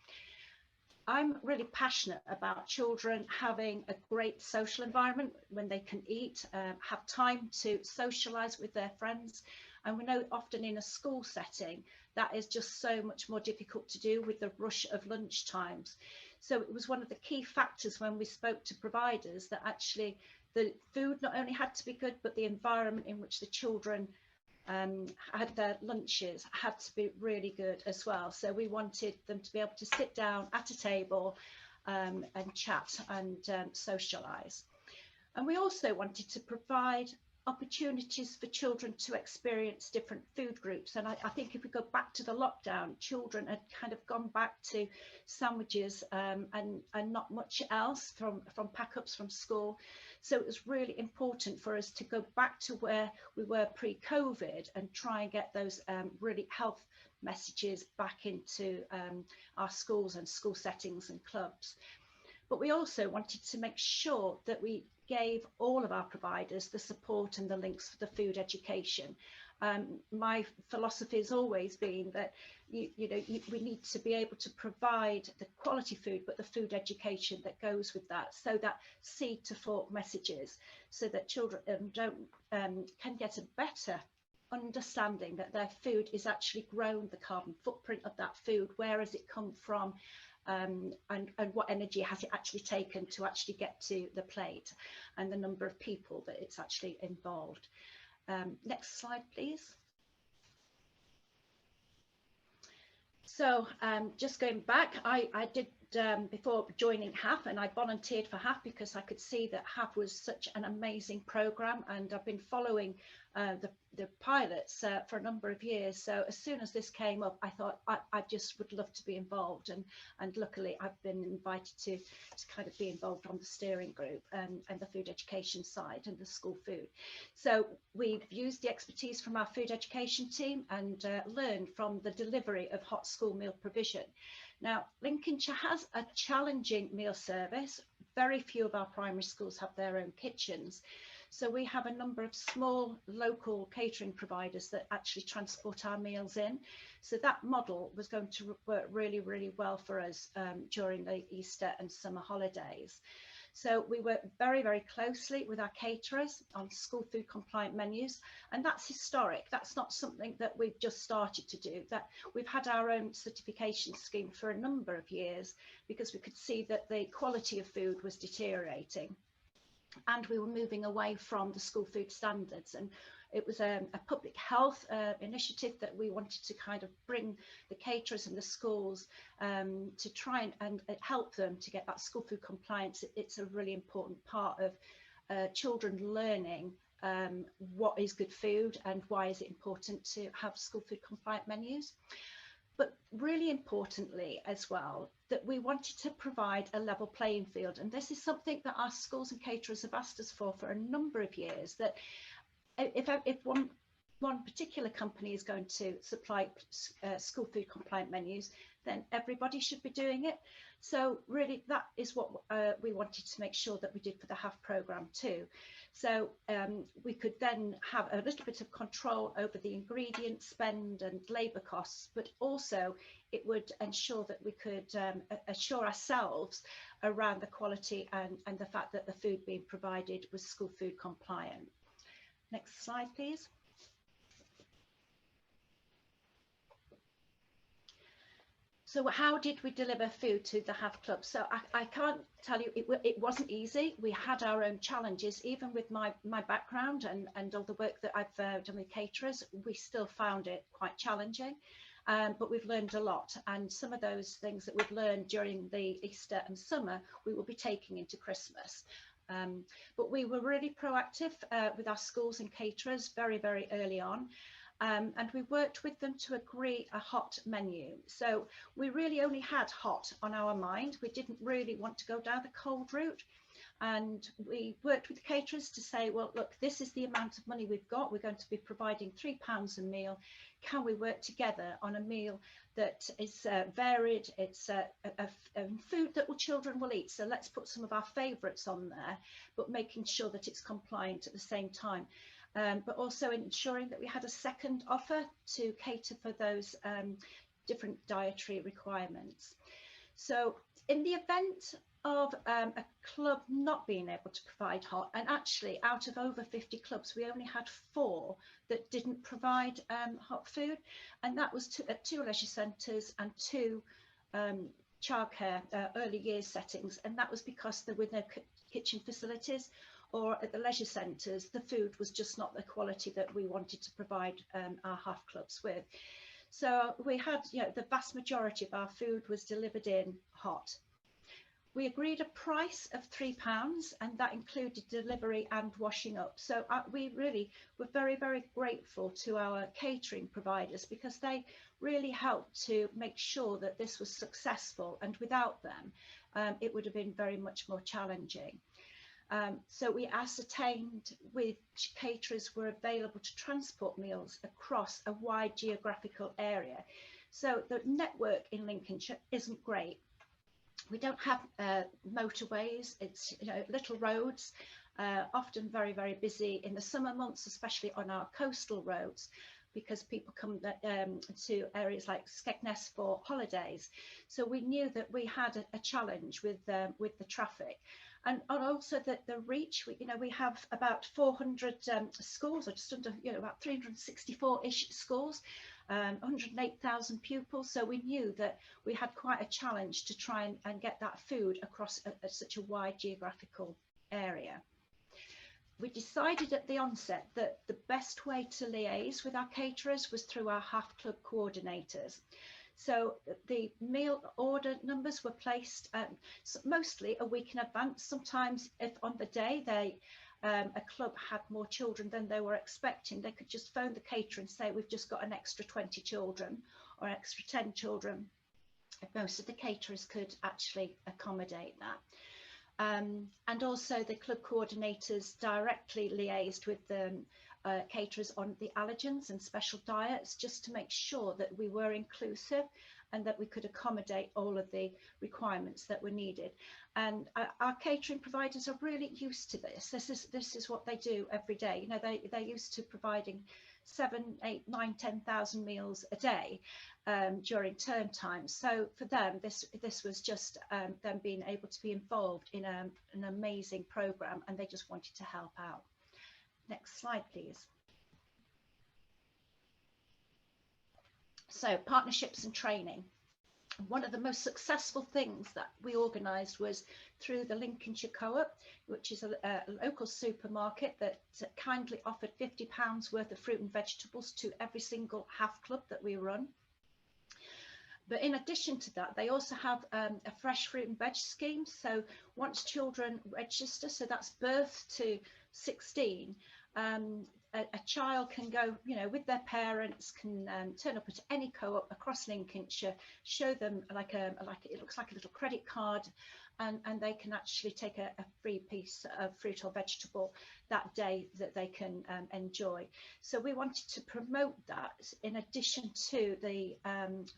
I'm really passionate about children having a great social environment when they can eat, have time to socialise with their friends. And we know often in a school setting, that is just so much more difficult to do with the rush of lunch times. So it was one of the key factors when we spoke to providers that actually the food not only had to be good, but the environment in which the children had their lunches had to be really good as well. So we wanted them to be able to sit down at a table and chat and socialise. And we also wanted to provide opportunities for children to experience different food groups. And I think if we go back to the lockdown, children had kind of gone back to sandwiches and not much else from pack-ups from school. So it was really important for us to go back to where we were pre-COVID and try and get those really health messages back into our schools and school settings and clubs. But we also wanted to make sure that we gave all of our providers the support and the links for the food education. My philosophy has always been that we need to be able to provide the quality food, but the food education that goes with that, so that seed to fork messages, so that children can get a better understanding that their food is actually grown, the carbon footprint of that food, where has it come from, and what energy has it actually taken to actually get to the plate, and the number of people that it's actually involved. Next slide, please. So just going back, I did before joining HAF, and I volunteered for HAF because I could see that HAF was such an amazing programme, and I've been following the pilots for a number of years. So as soon as this came up, I thought I just would love to be involved, and luckily I've been invited to kind of be involved on the steering group and the food education side and the school food. So we've used the expertise from our food education team and learned from the delivery of hot school meal provision. Now, Lincolnshire has a challenging meal service. Very few of our primary schools have their own kitchens. So we have a number of small local catering providers that actually transport our meals in. So that model was going to work really, really well for us during the Easter and summer holidays. So we work very, very closely with our caterers on school food compliant menus, and that's historic. That's not something that we've just started to do. That we've had our own certification scheme for a number of years because we could see that the quality of food was deteriorating, and we were moving away from the school food standards. And it was a public health initiative that we wanted to kind of bring the caterers and the schools to try and help them to get that school food compliance. It's a really important part of children learning what is good food and why is it important to have school food compliant menus. But really importantly as well, that we wanted to provide a level playing field. And this is something that our schools and caterers have asked us for a number of years, that if one one particular company is going to supply school food compliant menus, then everybody should be doing it. So really that is what we wanted to make sure that we did for the HAF programme too. So we could then have a little bit of control over the ingredient spend and labour costs, but also it would ensure that we could assure ourselves around the quality and the fact that the food being provided was school food compliant. Next slide, please. So how did we deliver food to the HAF Club? So I can't tell you, it wasn't easy. We had our own challenges, even with my background and all the work that I've done with caterers, we still found it quite challenging. But we've learned a lot, and some of those things that we've learned during the Easter and summer, we will be taking into Christmas. But we were really proactive with our schools and caterers very, very early on. And we worked with them to agree a hot menu. So we really only had hot on our mind. We didn't really want to go down the cold route. And we worked with the caterers to say, well, look, this is the amount of money we've got. We're going to be providing £3 a meal. Can we work together on a meal that is varied? It's food that children will eat. So let's put some of our favourites on there, but making sure that it's compliant at the same time. But also ensuring that we had a second offer to cater for those different dietary requirements. So in the event of a club not being able to provide hot, and actually out of over 50 clubs, we only had 4 that didn't provide hot food, and that was at 2 leisure centres and 2 childcare early years settings, and that was because there were no kitchen facilities, or at the leisure centres, the food was just not the quality that we wanted to provide our HAF clubs with. So we had, you know, the vast majority of our food was delivered in hot. We agreed a price of £3, and that included delivery and washing up. So we really were very, very grateful to our catering providers, because they really helped to make sure that this was successful, and without them, it would have been very much more challenging. So we ascertained which caterers were available to transport meals across a wide geographical area. So the network in Lincolnshire isn't great. We don't have motorways. It's, you know, little roads, often very, very busy in the summer months, especially on our coastal roads, because people come to areas like Skegness for holidays. So we knew that we had a challenge with the traffic. And also the reach. We have about 400 schools, or just under, about 364-ish schools, 108,000 pupils. So we knew that we had quite a challenge to try and get that food across such a wide geographical area. We decided at the onset that the best way to liaise with our caterers was through our HAF Club coordinators. So the meal order numbers were placed mostly a week in advance. Sometimes if on the day a club had more children than they were expecting, they could just phone the caterer and say, we've just got an extra 20 children or extra 10 children. Most of the caterers could actually accommodate that. And also the club coordinators directly liaised with the caterers on the allergens and special diets, just to make sure that we were inclusive and that we could accommodate all of the requirements that were needed. And our catering providers are really used to this. This is what they do every day. They're used to providing 7, 8, 9, 10,000 meals a day during term time. So for them, this was just them being able to be involved in an amazing program, and they just wanted to help out. Next slide, please. So partnerships and training. One of the most successful things that we organised was through the Lincolnshire Co-op, which is a local supermarket that kindly offered £50 worth of fruit and vegetables to every single HAF club that we run. But in addition to that, they also have a fresh fruit and veg scheme. So once children register, so that's birth to 16, a child can go, with their parents, can turn up at any co-op across Lincolnshire, show them it looks like a little credit card, and they can actually take a free piece of fruit or vegetable that day that they can enjoy. So we wanted to promote that in addition to the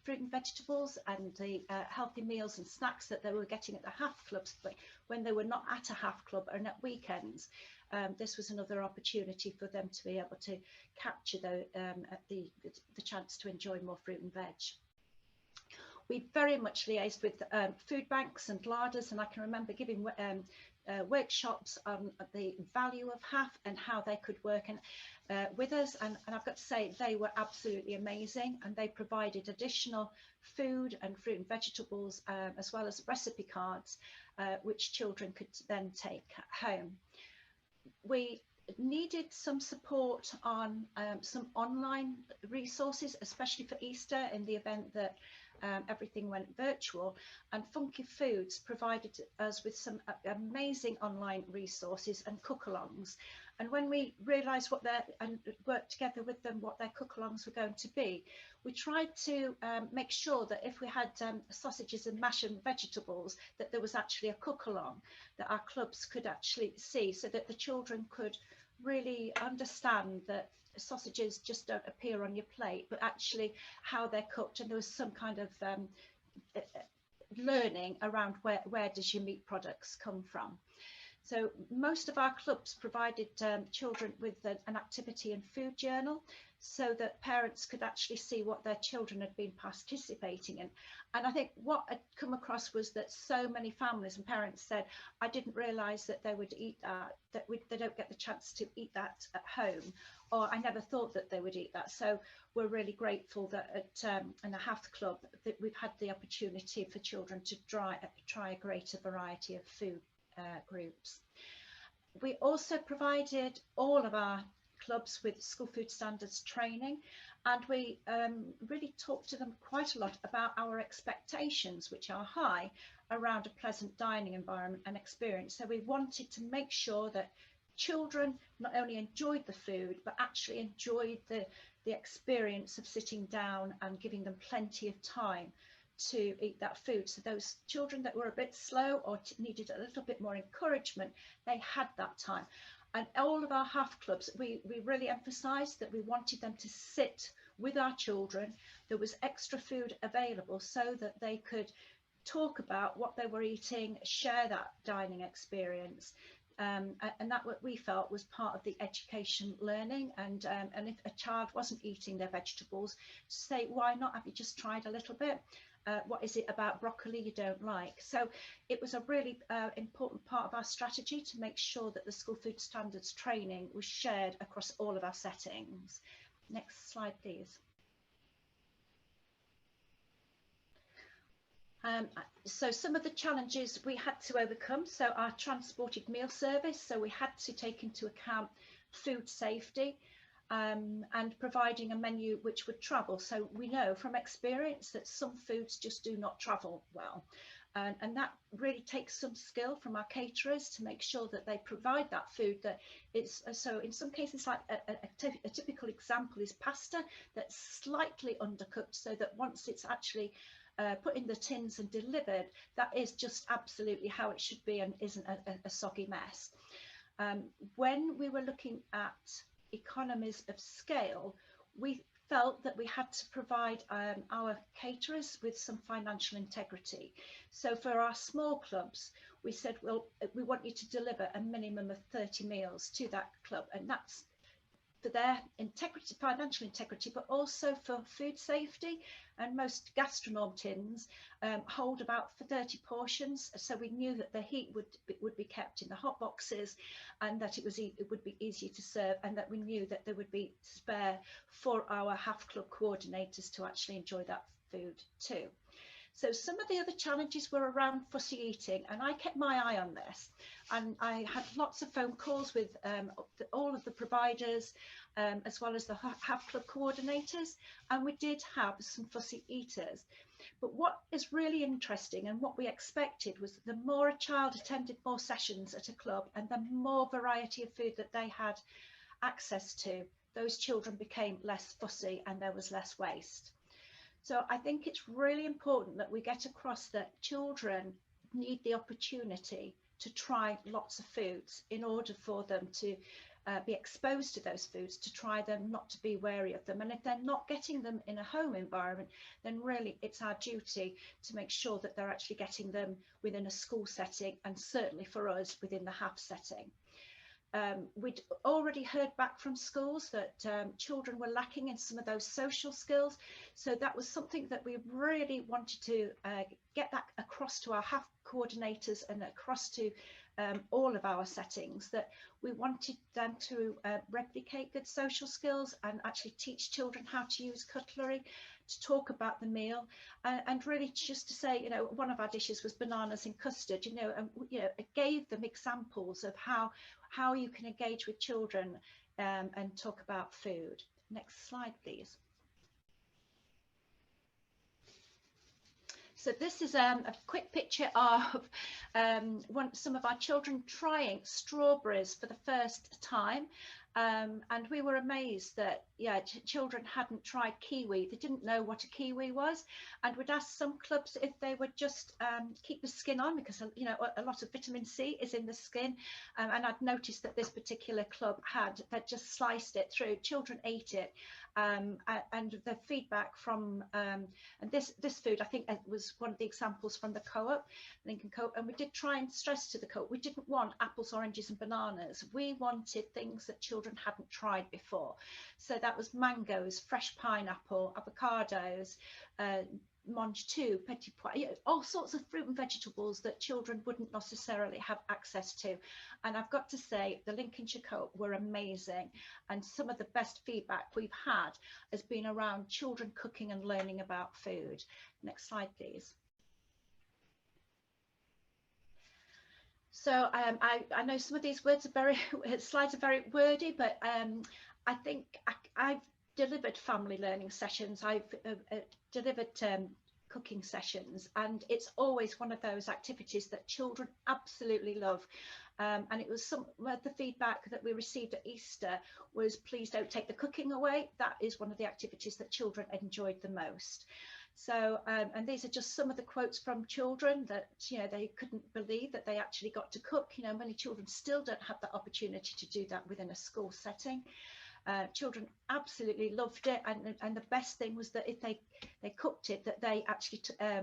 fruit and vegetables and the healthy meals and snacks that they were getting at the HAF clubs, but when they were not at a HAF club and at weekends. This was another opportunity for them to be able to capture the chance to enjoy more fruit and veg. We very much liaised with food banks and larders, and I can remember giving workshops on the value of HAF and how they could work with us, and I've got to say they were absolutely amazing, and they provided additional food and fruit and vegetables as well as recipe cards which children could then take home. We needed some support on some online resources, especially for Easter in the event that everything went virtual, and Funky Foods provided us with some amazing online resources and cook-alongs. And when we realised and worked together with them what their cook-alongs were going to be, we tried to make sure that if we had sausages and mash and vegetables, that there was actually a cook-along that our clubs could actually see, so that the children could really understand that sausages just don't appear on your plate, but actually how they're cooked, and there was some kind of learning around where does your meat products come from. So most of our clubs provided children with an activity and food journal, so that parents could actually see what their children had been participating in. And I think what I'd come across was that so many families and parents said, I didn't realise that they would eat that, they don't get the chance to eat that at home, or I never thought that they would eat that. So we're really grateful that in the HAF Club that we've had the opportunity for children to try a greater variety of food groups. We also provided all of our clubs with school food standards training, and we really talked to them quite a lot about our expectations, which are high, around a pleasant dining environment and experience. So we wanted to make sure that children not only enjoyed the food, but actually enjoyed the experience of sitting down and giving them plenty of time to eat that food. So those children that were a bit slow or needed a little bit more encouragement, they had that time. And all of our HAF clubs, we really emphasised that we wanted them to sit with our children. There was extra food available so that they could talk about what they were eating, share that dining experience. And that what we felt was part of the education learning. And if a child wasn't eating their vegetables, say, why not? Have you just tried a little bit? What is it about broccoli you don't like? So it was a really important part of our strategy to make sure that the school food standards training was shared across all of our settings. Next slide, please. So some of the challenges we had to overcome, so our transported meal service, so we had to take into account food safety and providing a menu which would travel. So we know from experience that some foods just do not travel well, and that really takes some skill from our caterers to make sure that they provide that food that it's, so in some cases, like a typical example is pasta that's slightly undercooked, so that once it's actually put in the tins and delivered, that is just absolutely how it should be and isn't a soggy mess. When we were looking at economies of scale, we felt that we had to provide our caterers with some financial integrity. So for our small clubs, we said, well, we want you to deliver a minimum of 30 meals to that club, and that's for their integrity, financial integrity, but also for food safety. And most gastronome tins hold about 30 portions, so we knew that the heat would be kept in the hot boxes, and that it would be easy to serve, and that we knew that there would be spare for our HAF club coordinators to actually enjoy that food too. So some of the other challenges were around fussy eating, and I kept my eye on this, and I had lots of phone calls with all of the providers as well as the HAF club coordinators, and we did have some fussy eaters. But what is really interesting, and what we expected, was the more a child attended more sessions at a club and the more variety of food that they had access to, those children became less fussy and there was less waste. So I think it's really important that we get across that children need the opportunity to try lots of foods in order for them to be exposed to those foods, to try them, not to be wary of them. And if they're not getting them in a home environment, then really it's our duty to make sure that they're actually getting them within a school setting, and certainly for us within the HAF setting. We'd already heard back from schools that children were lacking in some of those social skills. So that was something that we really wanted to get that across to our HAF coordinators and across to all of our settings, that we wanted them to replicate good social skills and actually teach children how to use cutlery, to talk about the meal, and really just to say, you know, one of our dishes was bananas in custard, you know, and you know, it gave them examples of how you can engage with children and talk about food. Next slide, please. So this is a quick picture of some of our children trying strawberries for the first time. And we were amazed that, yeah, children hadn't tried kiwi. They didn't know what a kiwi was. And we'd asked some clubs if they would just keep the skin on, because, you know, a lot of vitamin C is in the skin. And I'd noticed that this particular club they'd just sliced it through. Children ate it. And the feedback from, and this food, I think it was one of the examples from the co-op, Lincoln Co-op, and we did try and stress to the co-op, we didn't want apples, oranges and bananas. We wanted things that children hadn't tried before. So that was mangoes, fresh pineapple, avocados, mange tout, petit pois, all sorts of fruit and vegetables that children wouldn't necessarily have access to. And I've got to say, the Lincolnshire Co-op were amazing, and some of the best feedback we've had has been around children cooking and learning about food. Next slide, please. So I know some of these words are slides are very wordy, but I think I've delivered family learning sessions. I've delivered cooking sessions, and it's always one of those activities that children absolutely love. And it was some of the feedback that we received at Easter was, please don't take the cooking away. That is one of the activities that children enjoyed the most. So, and these are just some of the quotes from children that, you know, they couldn't believe that they actually got to cook. You know, many children still don't have the opportunity to do that within a school setting. Children absolutely loved it, and the best thing was that if they cooked it, that they actually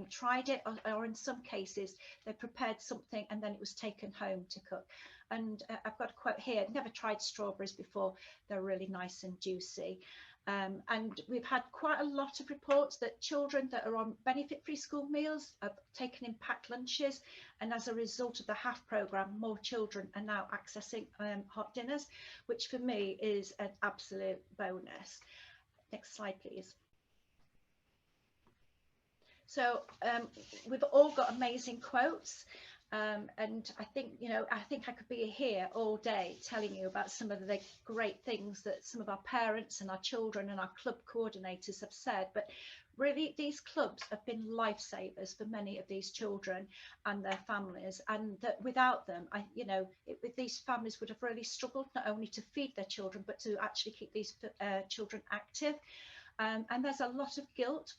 tried it, or in some cases they prepared something and then it was taken home to cook. And I've got a quote here: never tried strawberries before, they're really nice and juicy. And we've had quite a lot of reports that children that are on benefit-free school meals have taken in packed lunches, and as a result of the HAF programme, more children are now accessing hot dinners, which for me is an absolute bonus. Next slide, please. So we've all got amazing quotes. And I think, you know, I think I could be here all day telling you about some of the great things that some of our parents and our children and our club coordinators have said, but really these clubs have been lifesavers for many of these children and their families, and that without them, these families would have really struggled not only to feed their children but to actually keep these children active. And there's a lot of guilt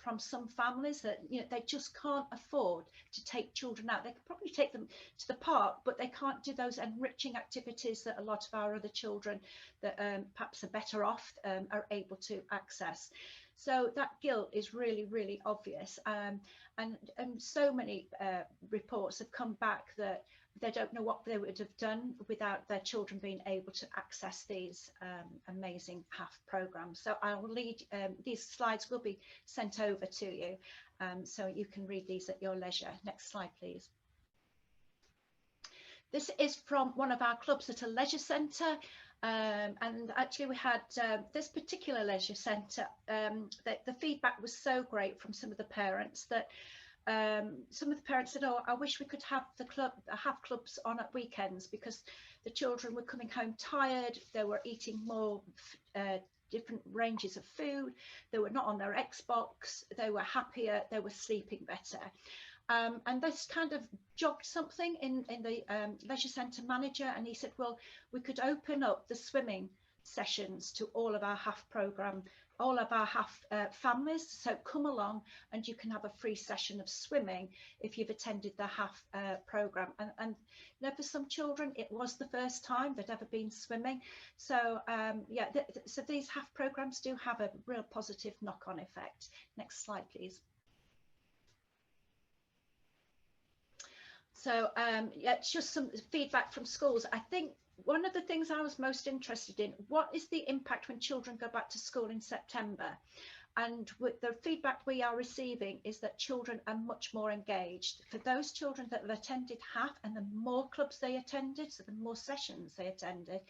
from some families that, you know, they just can't afford to take children out. They could probably take them to the park, but they can't do those enriching activities that a lot of our other children that perhaps are better off are able to access. So that guilt is really, really obvious. And so many reports have come back that they don't know what they would have done without their children being able to access these amazing HAF programs. So I will lead, these slides will be sent over to you, so you can read these at your leisure. Next slide, please. This is from one of our clubs at a leisure centre. And actually we had this particular leisure centre, the feedback was so great from some of the parents that some of the parents said, oh, I wish we could have HAF clubs on at weekends, because the children were coming home tired, they were eating more different ranges of food, they were not on their Xbox, they were happier, they were sleeping better. And this kind of jogged something in the leisure centre manager, and he said, well, we could open up the swimming sessions to all of our HAF programme all of our HAF families, so come along and you can have a free session of swimming if you've attended the HAF programme. And you know, for some children it was the first time they'd ever been swimming. So yeah, so these HAF programmes do have a real positive knock-on effect. Next slide, please. So yeah, it's just some feedback from schools. I think one of the things I was most interested in, what is the impact when children go back to school in September? And with the feedback we are receiving is that children are much more engaged. For those children that have attended HAF, and the more clubs they attended, so the more sessions they attended,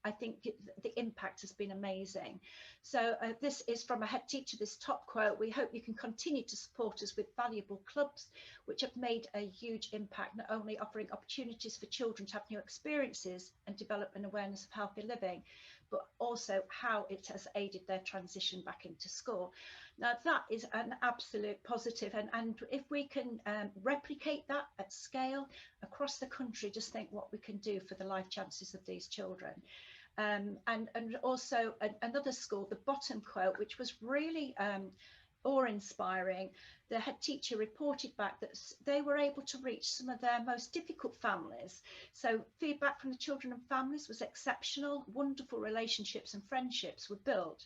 I think the impact has been amazing. So this is from a head teacher, this top quote: "We hope you can continue to support us with valuable clubs which have made a huge impact, not only offering opportunities for children to have new experiences and develop an awareness of healthy living, but also how it has aided their transition back into school." Now that is an absolute positive, and if we can replicate that at scale across the country, just think what we can do for the life chances of these children. And also another school, the bottom quote, which was really awe-inspiring. The head teacher reported back that they were able to reach some of their most difficult families. So feedback from the children and families was exceptional. Wonderful relationships and friendships were built,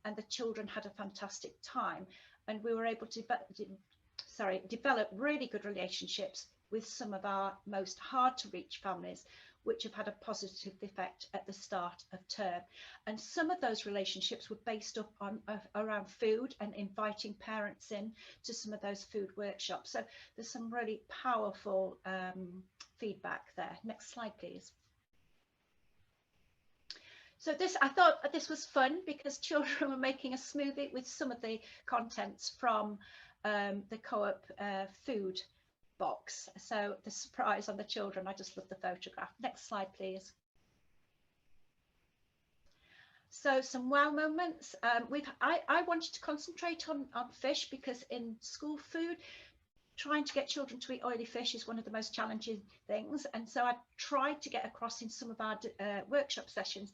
and the children had a fantastic time. And we were able to develop really good relationships with some of our most hard to reach families, which have had a positive effect at the start of term. And some of those relationships were based up on around food and inviting parents in to some of those food workshops. So there's some really powerful feedback there. Next slide, please. So I thought this was fun because children were making a smoothie with some of the contents from the co-op food box. So the surprise on the children, I just love the photograph. Next slide, please. So some wow moments. I wanted to concentrate on fish, because in school food, trying to get children to eat oily fish is one of the most challenging things. And so I tried to get across in some of our workshop sessions,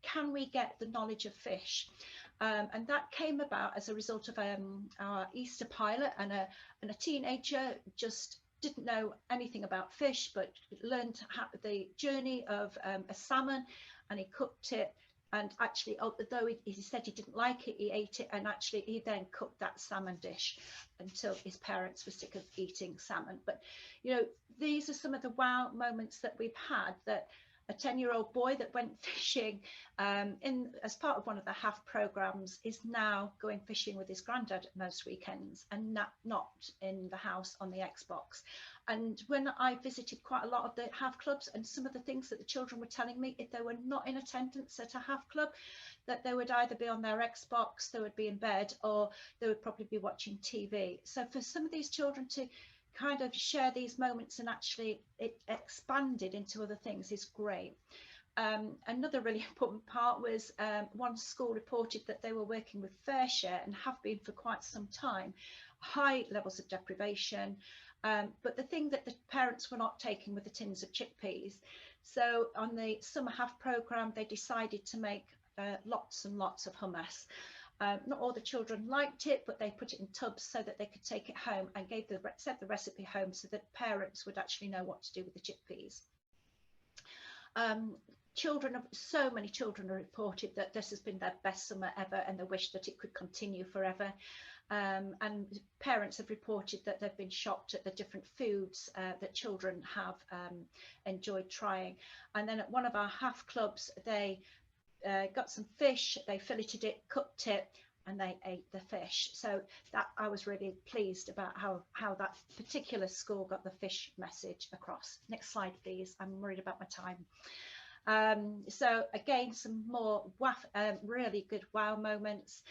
can we get the knowledge of fish? And that came about as a result of our Easter pilot, and a teenager just didn't know anything about fish, but learned the journey of a salmon, and he cooked it. And actually, although he said he didn't like it, he ate it, and actually he then cooked that salmon dish until his parents were sick of eating salmon. But you know, these are some of the wow moments that we've had. That a 10-year-old boy that went fishing as part of one of the HAF programs is now going fishing with his granddad most weekends, and not in the house on the Xbox. And when I visited quite a lot of the HAF clubs, and some of the things that the children were telling me, if they were not in attendance at a HAF club, that they would either be on their Xbox, they would be in bed, or they would probably be watching TV. So for some of these children to kind of share these moments and actually it expanded into other things is great. Another really important part was one school reported that they were working with FareShare and have been for quite some time, high levels of deprivation, but the thing that the parents were not taking were the tins of chickpeas. So on the summer HAF programme, they decided to make lots and lots of hummus. Not all the children liked it, but they put it in tubs so that they could take it home, and sent the recipe home so that parents would actually know what to do with the chickpeas. So many children have reported that this has been their best summer ever, and they wish that it could continue forever. And parents have reported that they've been shocked at the different foods that children have enjoyed trying. And then at one of our HAF clubs, they got some fish, they filleted it, cooked it, and they ate the fish. So that I was really pleased about how that particular school got the fish message across. Next slide, please. I'm worried about my time. So again, some more really good wow moments.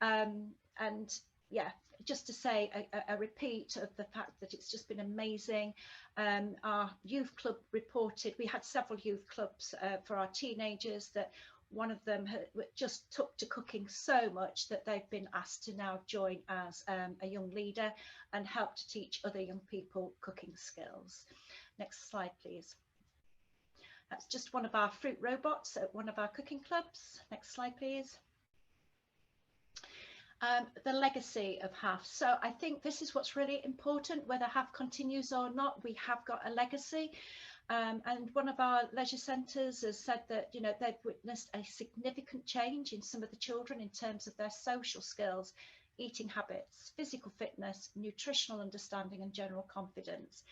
And yeah, just to say a repeat of the fact that it's just been amazing. Our youth club reported, we had several youth clubs for our teenagers, that one of them just took to cooking so much that they've been asked to now join as a young leader and help to teach other young people cooking skills. Next slide, please. That's just one of our fruit robots at one of our cooking clubs. Next slide, please. The legacy of HAF. So I think this is what's really important, whether HAF continues or not, we have got a legacy. And one of our leisure centres has said that, you know, they've witnessed a significant change in some of the children in terms of their social skills, eating habits, physical fitness, nutritional understanding and general confidence.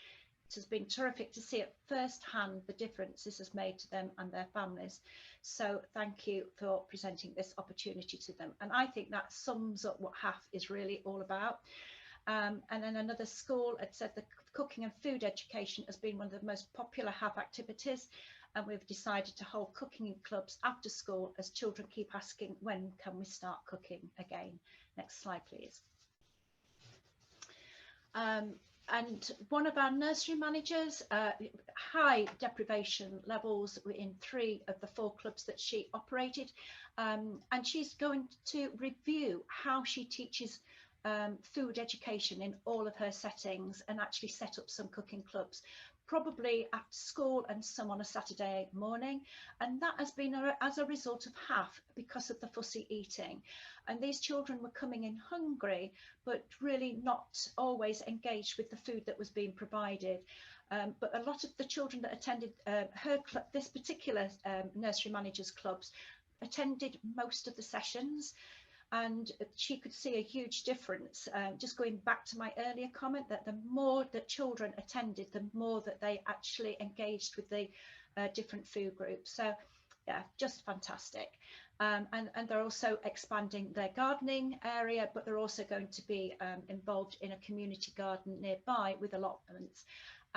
It has been terrific to see at first hand the difference this has made to them and their families. So thank you for presenting this opportunity to them. And I think that sums up what HAF is really all about. And then another school had said the cooking and food education has been one of the most popular HAF activities, and we've decided to hold cooking in clubs after school as children keep asking, when can we start cooking again? Next slide, please. And one of our nursery managers, high deprivation levels in 3 of the 4 clubs that she operated, and she's going to review how she teaches food education in all of her settings and actually set up some cooking clubs, probably after school and some on a Saturday morning. And that has been as a result of HAF, because of the fussy eating. And these children were coming in hungry, but really not always engaged with the food that was being provided. But a lot of the children that attended her club, this particular nursery managers clubs, attended most of the sessions. And she could see a huge difference, just going back to my earlier comment, that the more that children attended, the more that they actually engaged with the different food groups. So yeah, just fantastic. And they're also expanding their gardening area, but they're also going to be involved in a community garden nearby with allotments.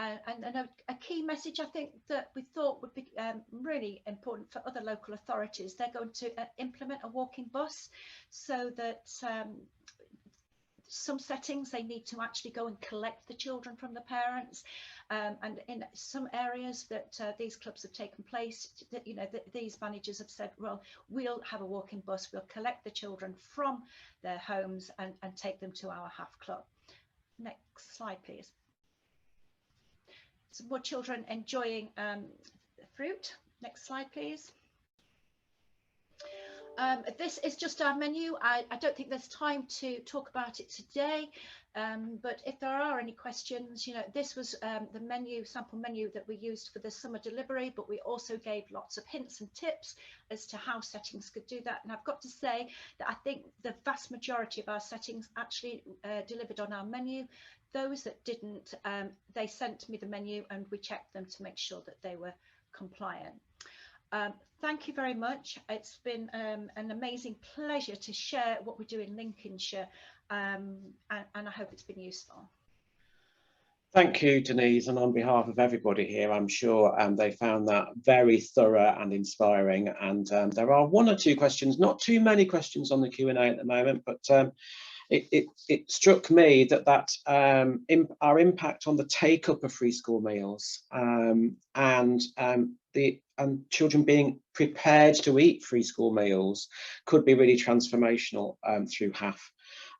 And a key message I think that we thought would be really important for other local authorities, they're going to implement a walking bus, so that some settings they need to actually go and collect the children from the parents, and in some areas that these clubs have taken place, that, you know, these managers have said, well, we'll have a walking bus, we'll collect the children from their homes and take them to our HAF club. Next slide, please. Some more children enjoying fruit. Next slide, please. This is just our menu. I don't think there's time to talk about it today, but if there are any questions, you know, this was the menu, sample menu that we used for the summer delivery, but we also gave lots of hints and tips as to how settings could do that. And I've got to say that I think the vast majority of our settings actually delivered on our menu. Those that didn't, they sent me the menu and we checked them to make sure that they were compliant. Thank you very much. It's been an amazing pleasure to share what we do in Lincolnshire, and I hope it's been useful. Thank you, Denise, and on behalf of everybody here, I'm sure they found that very thorough and inspiring. And there are 1 or 2 questions, not too many questions on the Q&A at the moment, but it struck me that our impact on the take up of free school meals and children being prepared to eat free school meals could be really transformational through HAF.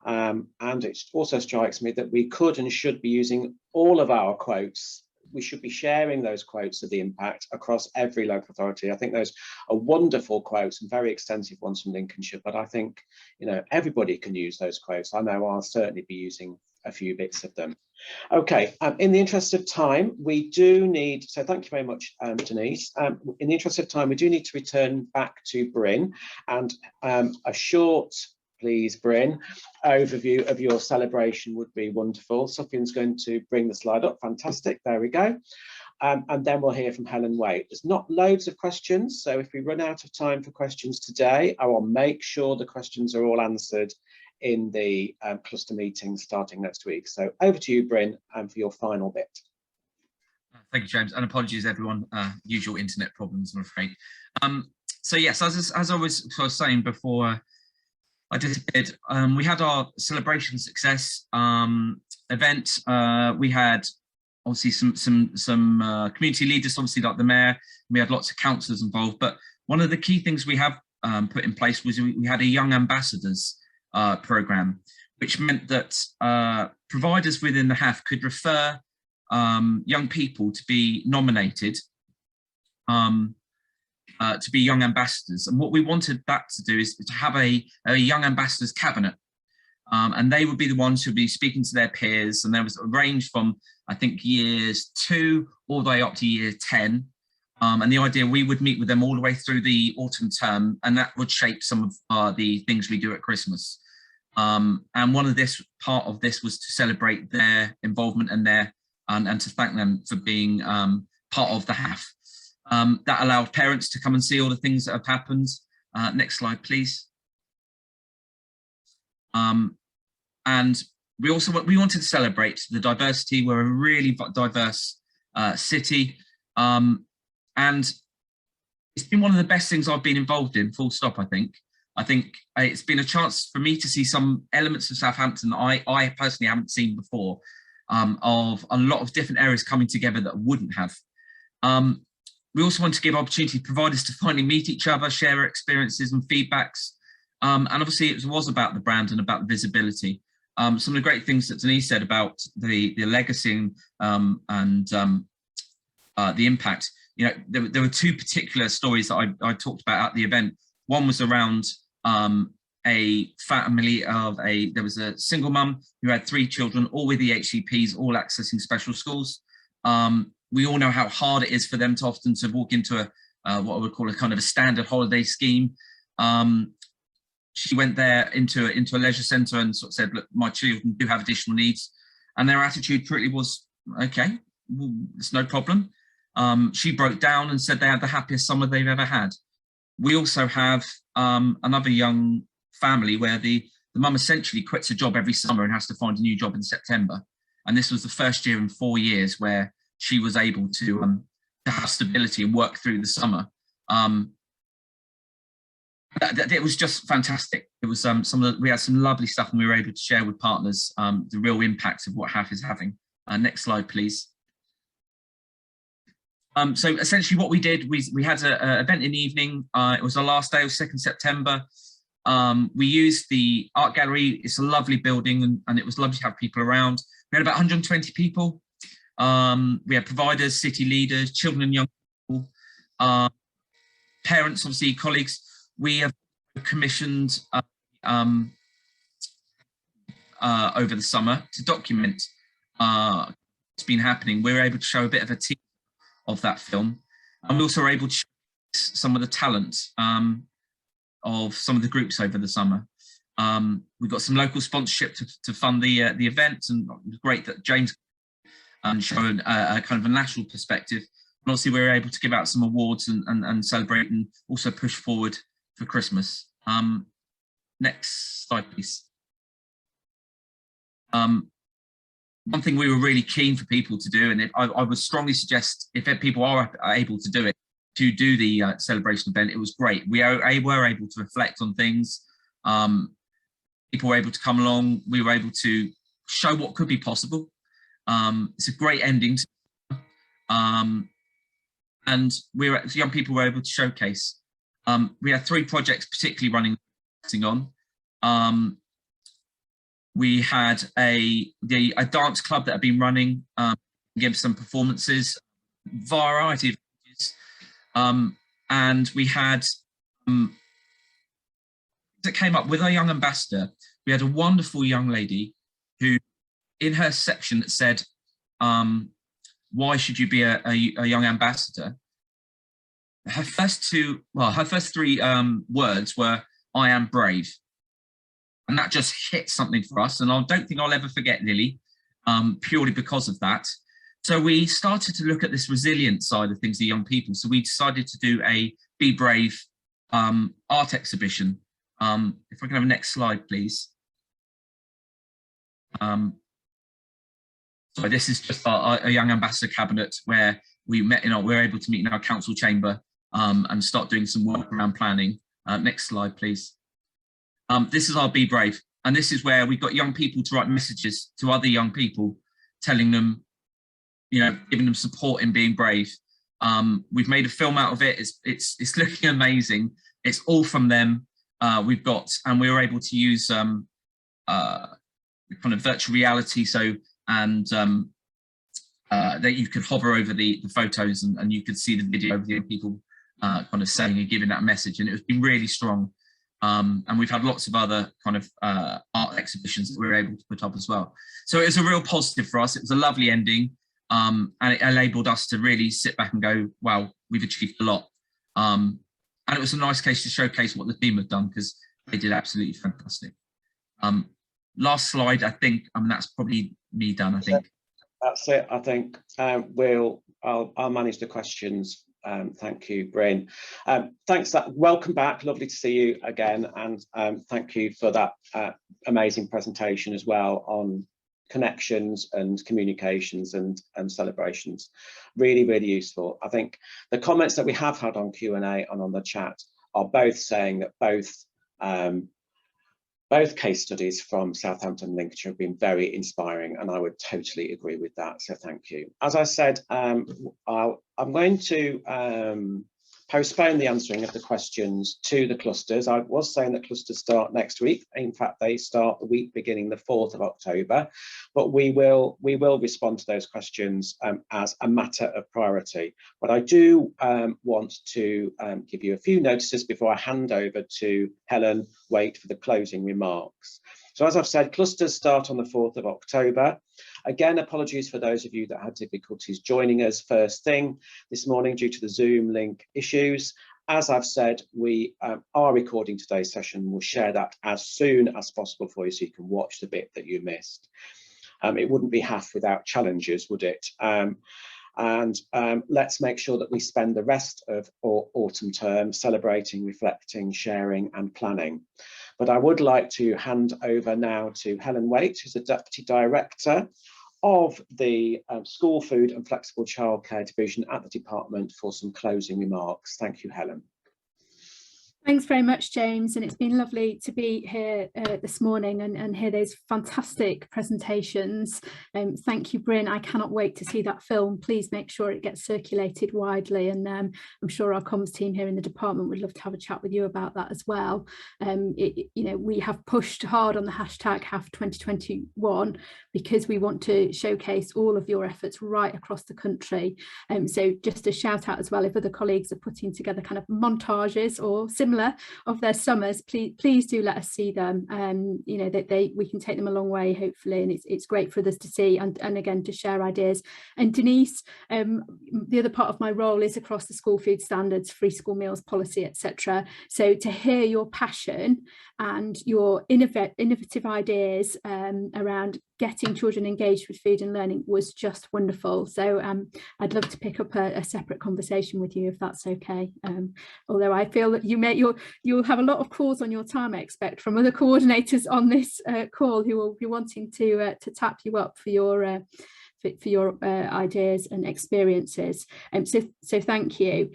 And it also strikes me that we could and should be using all of our quotes. We should be sharing those quotes of the impact across every local authority. I think those are wonderful quotes and very extensive ones from Lincolnshire, but I think, you know, everybody can use those quotes. I know I'll certainly be using a few bits of them. Okay, in the interest of time, we do need, so thank you very much, Denise. In the interest of time, we do need to return back to Bryn, and a short, please, Bryn, overview of your celebration would be wonderful. Sophian's going to bring the slide up. Fantastic. There we go. And then we'll hear from Helen Waite. There's not loads of questions, so if we run out of time for questions today, I will make sure the questions are all answered in the cluster meeting starting next week. So over to you, Bryn, for your final bit. Thank you, James, and apologies, everyone. Usual internet problems, I'm afraid. So yes, as I was saying before I disappeared, we had our celebration success event. We had obviously some community leaders, obviously like the mayor. We had lots of councillors involved, but one of the key things we have put in place was we had a young ambassadors programme, which meant that providers within the HAF could refer young people to be nominated to be young ambassadors. And what we wanted that to do is to have a young ambassadors cabinet and they would be the ones who'd be speaking to their peers. And there was a range from, I think, years 2 all the way up to year 10. And the idea, we would meet with them all the way through the autumn term, and that would shape some of the things we do at Christmas. And part of this was to celebrate their involvement and and to thank them for being part of the HAF. That allowed parents to come and see all the things that have happened. Next slide, please. And we wanted to celebrate the diversity. We're a really diverse city. And it's been one of the best things I've been involved in, full stop, I think. I think it's been a chance for me to see some elements of Southampton that I personally haven't seen before, of a lot of different areas coming together that wouldn't have. We also want to give opportunity to providers to finally meet each other, share experiences and feedbacks. And obviously it was about the brand and about the visibility. Some of the great things that Denise said about the legacy and the impact. You know, there were 2 particular stories that I talked about at the event. One was around a family there was a single mum who had 3 children, all with EHCPs, all accessing special schools. We all know how hard it is for them to often walk into what I would call a kind of a standard holiday scheme. She went there into a leisure centre and sort of said, look, my children do have additional needs. And their attitude pretty was, okay, well, it's no problem. She broke down and said they had the happiest summer they've ever had. We also have another young family where the mum essentially quits a job every summer and has to find a new job in September. And this was the first year in 4 years where she was able to have stability and work through the summer. It was just fantastic. It was we had some lovely stuff, and we were able to share with partners the real impact of what HAF is having. Next slide, please. So essentially what we did, we had an event in the evening. It was our last day of 2nd September. We used the art gallery. It's a lovely building, and it was lovely to have people around. We had about 120 people. We had providers, city leaders, children and young people, parents, obviously colleagues. We have commissioned over the summer to document what's been happening. We were able to show a bit of a team of that film, and we also were able to show some of the talent of some of the groups over the summer. We got some local sponsorship to fund the event, and it was great that James showed a kind of a national perspective. And obviously we were able to give out some awards and celebrate, and also push forward for Christmas. Next slide, please. One thing we were really keen for people to do, and I would strongly suggest if people are able to do it, to do the celebration event. It was great. We were able to reflect on things. People were able to come along. We were able to show what could be possible. It's a great ending. And young people were able to showcase. We had 3 projects particularly running on. We had a dance club that had been running, give some performances, variety of ages, and we had that came up with our young ambassador. We had a wonderful young lady who, in her section, that said, "Why should you be a young ambassador?" Her first 3 words were, "I am brave." And that just hit something for us. And I don't think I'll ever forget Lily, purely because of that. So we started to look at this resilient side of things, the young people. So we decided to do a Be Brave art exhibition. If I can have a next slide, please. So this is just a young ambassador cabinet where we met, we were able to meet in our council chamber and start doing some work around planning. Next slide, please. This is our Be Brave, and this is where we've got young people to write messages to other young people, telling them, giving them support in being brave. We've made a film out of it. It's looking amazing. It's all from them. We were able to use kind of virtual reality, that you could hover over the photos and you could see the video of the young people kind of saying and giving that message, and it was been really strong. And we've had lots of other kind of art exhibitions that we were able to put up as well. So it was a real positive for us. It was a lovely ending, and it enabled us to really sit back and go, wow, we've achieved a lot. And it was a nice case to showcase what the team have done, because they did absolutely fantastic. Last slide, I think, that's probably me done, I think. That's it, I think. I'll manage the questions. Thank you, Bryn. Thanks. Welcome back. Lovely to see you again. And thank you for that amazing presentation as well on connections and communications and celebrations. Really, really useful. I think the comments that we have had on Q&A and on the chat are both saying that both case studies from Southampton and Lincolnshire have been very inspiring, and I would totally agree with that, so thank you. As I said, I'm going to postpone the answering of the questions to the clusters. I was saying that clusters start next week. In fact, they start the week beginning the 4th of October, but we will respond to those questions as a matter of priority. But I do want to give you a few notices before I hand over to Helen Waite for the closing remarks. So as I've said, clusters start on the 4th of October. Again, apologies for those of you that had difficulties joining us first thing this morning due to the Zoom link issues. As I've said, we are recording today's session. We'll share that as soon as possible for you so you can watch the bit that you missed. It wouldn't be HAF without challenges, would it? Let's make sure that we spend the rest of autumn term celebrating, reflecting, sharing and planning. But I would like to hand over now to Helen Waite, who's the Deputy Director of the School Food and Flexible Childcare Division at the department, for some closing remarks. Thank you, Helen. Thanks very much, James, and it's been lovely to be here this morning and hear those fantastic presentations. Thank you, Bryn. I cannot wait to see that film. Please make sure it gets circulated widely, and I'm sure our comms team here in the department would love to have a chat with you about that as well. We have pushed hard on the hashtag HAF 2021 because we want to showcase all of your efforts right across the country. So just a shout out as well, if other colleagues are putting together kind of montages or similar of their summers, please do let us see them. We can take them a long way, hopefully, and it's great for us to see and again to share ideas. And Denise, the other part of my role is across the school food standards, free school meals policy, etc. So to hear your passion and your innovative ideas around getting children engaged with food and learning was just wonderful. So I'd love to pick up a separate conversation with you if that's okay. Although I feel that you'll have a lot of calls on your time, I expect, from other coordinators on this call who will be wanting to tap you up for your ideas and experiences. So thank you.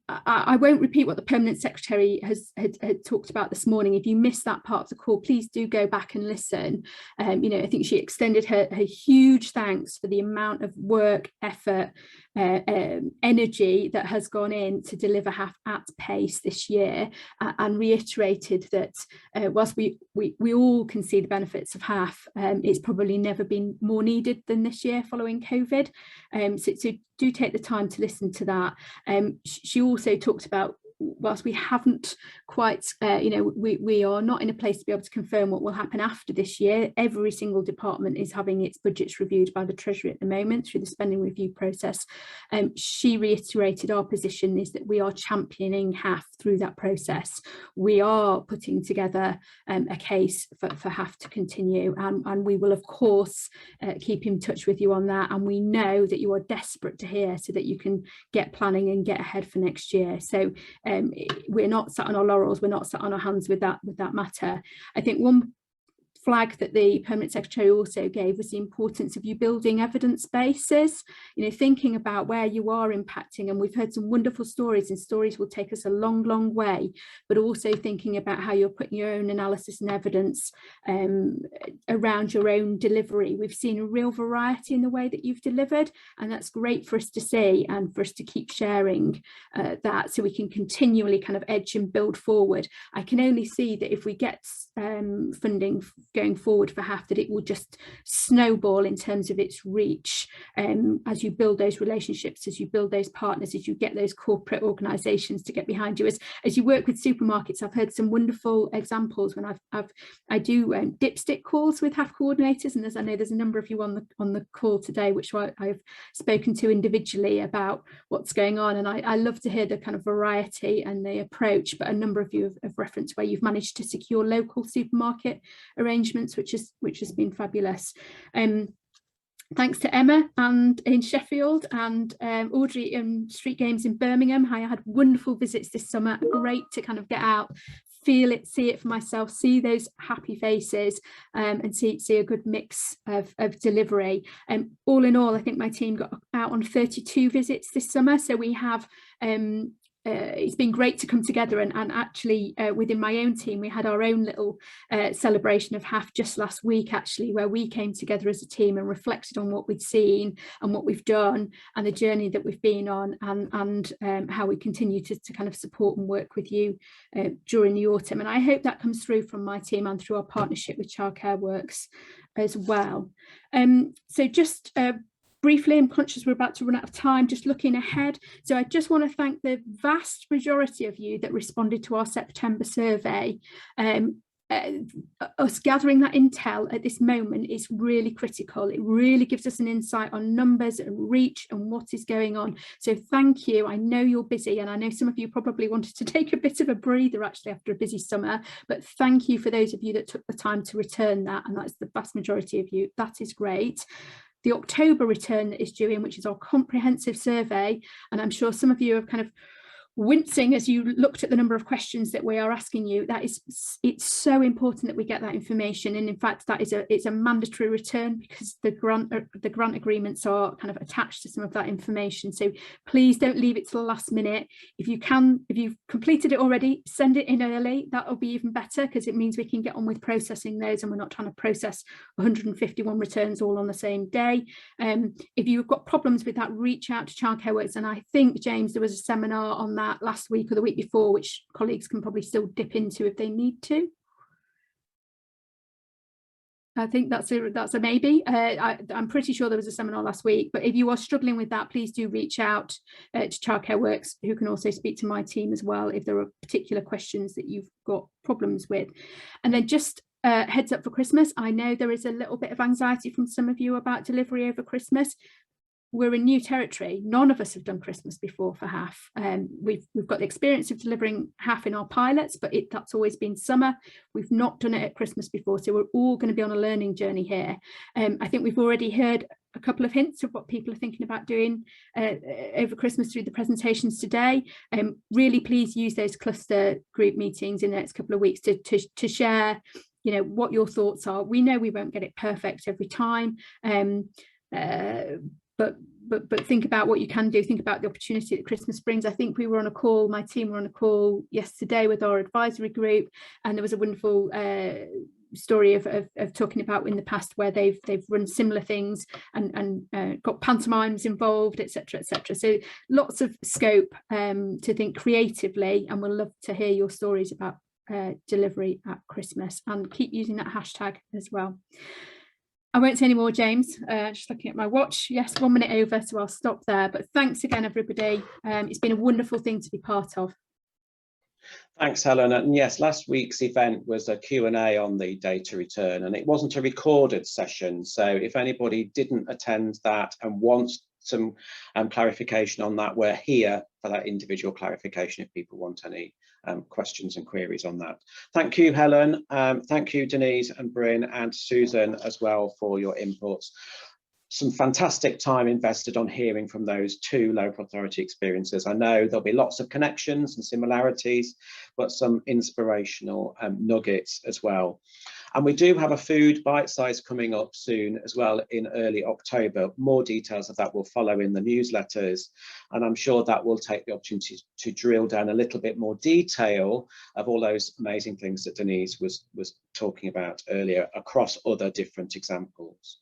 I won't repeat what the Permanent Secretary had talked about this morning. If you missed that part of the call, please do go back and listen. I think she extended her huge thanks for the amount of work, effort, energy that has gone in to deliver HAF at pace this year, and reiterated that whilst we all can see the benefits of HAF, it's probably never been more needed than this year following COVID. So do take the time to listen to that. She also talked about, whilst we haven't quite, we are not in a place to be able to confirm what will happen after this year. Every single department is having its budgets reviewed by the Treasury at the moment through the spending review process. She reiterated our position is that we are championing HAF through that process. We are putting together a case for HAF to continue, and we will of course keep in touch with you on that, and we know that you are desperate to hear so that you can get planning and get ahead for next year. So we're not sat on our laurels, we're not sat on our hands with that matter. I think one flag that the Permanent Secretary also gave was the importance of you building evidence bases, thinking about where you are impacting, and we've heard some wonderful stories, and stories will take us a long way, but also thinking about how you're putting your own analysis and evidence around your own delivery. We've seen a real variety in the way that you've delivered, and that's great for us to see and for us to keep sharing that, so we can continually kind of edge and build forward. I can only see that if we get funding going forward for HAF, that it will just snowball in terms of its reach as you build those relationships, as you build those partners, as you get those corporate organisations to get behind you. As you work with supermarkets, I've heard some wonderful examples when I do dipstick calls with HAF coordinators, and I know there's a number of you on the call today, which I've spoken to individually about what's going on, and I love to hear the kind of variety and the approach. But a number of you have referenced where you've managed to secure local supermarket arrangements, which has been fabulous. Thanks to Emma and in Sheffield, and Audrey in Street Games in Birmingham. I had wonderful visits this summer. Great to kind of get out, feel it, see it for myself, see those happy faces, and see a good mix of delivery. All in all, I think my team got out on 32 visits this summer. So we have it's been great to come together, and actually within my own team we had our own little celebration of HAF just last week, actually, where we came together as a team and reflected on what we'd seen and what we've done and the journey that we've been on, and how we continue to kind of support and work with you during the autumn. And I hope that comes through from my team and through our partnership with Childcare Works as well. So just briefly, I'm conscious we're about to run out of time, just looking ahead. So I just want to thank the vast majority of you that responded to our September survey. Us gathering that intel at this moment is really critical. It really gives us an insight on numbers and reach and what is going on. So thank you. I know you're busy, and I know some of you probably wanted to take a bit of a breather actually after a busy summer, but thank you for those of you that took the time to return that, and that's the vast majority of you. That is great. The October return that is due in, which is our comprehensive survey, and I'm sure some of you are kind of wincing as you looked at the number of questions that we are asking you. It's so important that we get that information, and in fact that it's a mandatory return because the grant agreements are kind of attached to some of that information. So please don't leave it to the last minute. If you've completed it already, send it in early. That'll be even better, because it means we can get on with processing those, and we're not trying to process 151 returns all on the same day. If you've got problems with that, reach out to Childcare Works, and I think, James, there was a seminar on that last week or the week before, which colleagues can probably still dip into if they need to. I think that's a maybe. I'm pretty sure there was a seminar last week, but if you are struggling with that, please do reach out to Childcare Works, who can also speak to my team as well if there are particular questions that you've got problems with. And then just heads up for Christmas, I know there is a little bit of anxiety from some of you about delivery over Christmas. We're in new territory. None of us have done Christmas before for HAF. We've got the experience of delivering HAF in our pilots, but that's always been summer. We've not done it at Christmas before, so we're all going to be on a learning journey here. I think we've already heard a couple of hints of what people are thinking about doing over Christmas through the presentations today. Really, please use those cluster group meetings in the next couple of weeks to share, what your thoughts are. We know we won't get it perfect every time. But think about what you can do. Think about the opportunity that Christmas brings. I think we were on a call, my team were on a call yesterday with our advisory group, and there was a wonderful story of talking about in the past where they've run similar things and got pantomimes involved, etc., etc. So lots of scope to think creatively, and we'll love to hear your stories about delivery at Christmas, and keep using that hashtag as well. I won't say any more, James. Just looking at my watch. Yes, 1 minute over, so I'll stop there. But thanks again, everybody. It's been a wonderful thing to be part of. Thanks, Helen. And yes, last week's event was a Q&A on the data return, and it wasn't a recorded session. So if anybody didn't attend that and wants some clarification on that, we're here for that individual clarification if people want any questions and queries on that. Thank you, Helen. Thank you, Denise and Bryn and Susan as well for your inputs. Some fantastic time invested on hearing from those two local authority experiences. I know there'll be lots of connections and similarities, but some inspirational nuggets as well. And we do have a food bite size coming up soon as well in early October. More details of that will follow in the newsletters. And I'm sure that will take the opportunity to drill down a little bit more detail of all those amazing things that Denise was talking about earlier across other different examples.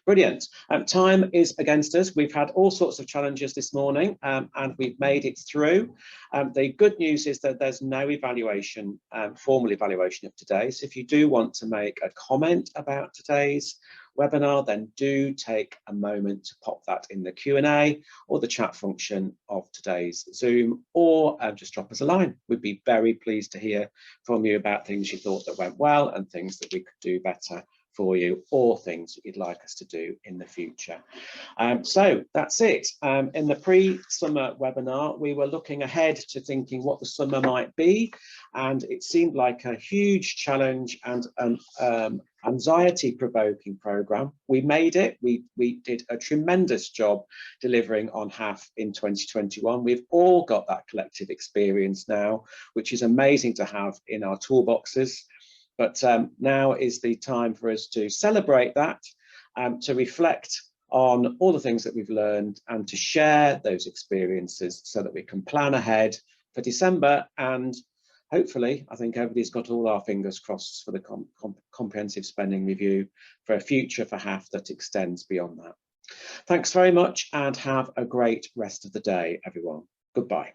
Brilliant. Time is against us. We've had all sorts of challenges this morning and we've made it through. The good news is that there's no evaluation, formal evaluation of today. So if you do want to make a comment about today's webinar, then do take a moment to pop that in the Q&A or the chat function of today's Zoom, or just drop us a line. We'd be very pleased to hear from you about things you thought that went well and things that we could do better for you, or things that you'd like us to do in the future. So that's it. In the pre-summer webinar, we were looking ahead to thinking what the summer might be, and it seemed like a huge challenge and anxiety-provoking programme. We made it. We did a tremendous job delivering on HAF in 2021. We've all got that collective experience now, which is amazing to have in our toolboxes. But now is the time for us to celebrate that, to reflect on all the things that we've learned and to share those experiences so that we can plan ahead for December. And hopefully, I think everybody's got all our fingers crossed for the comprehensive spending review for a future for HAF that extends beyond that. Thanks very much and have a great rest of the day, everyone. Goodbye.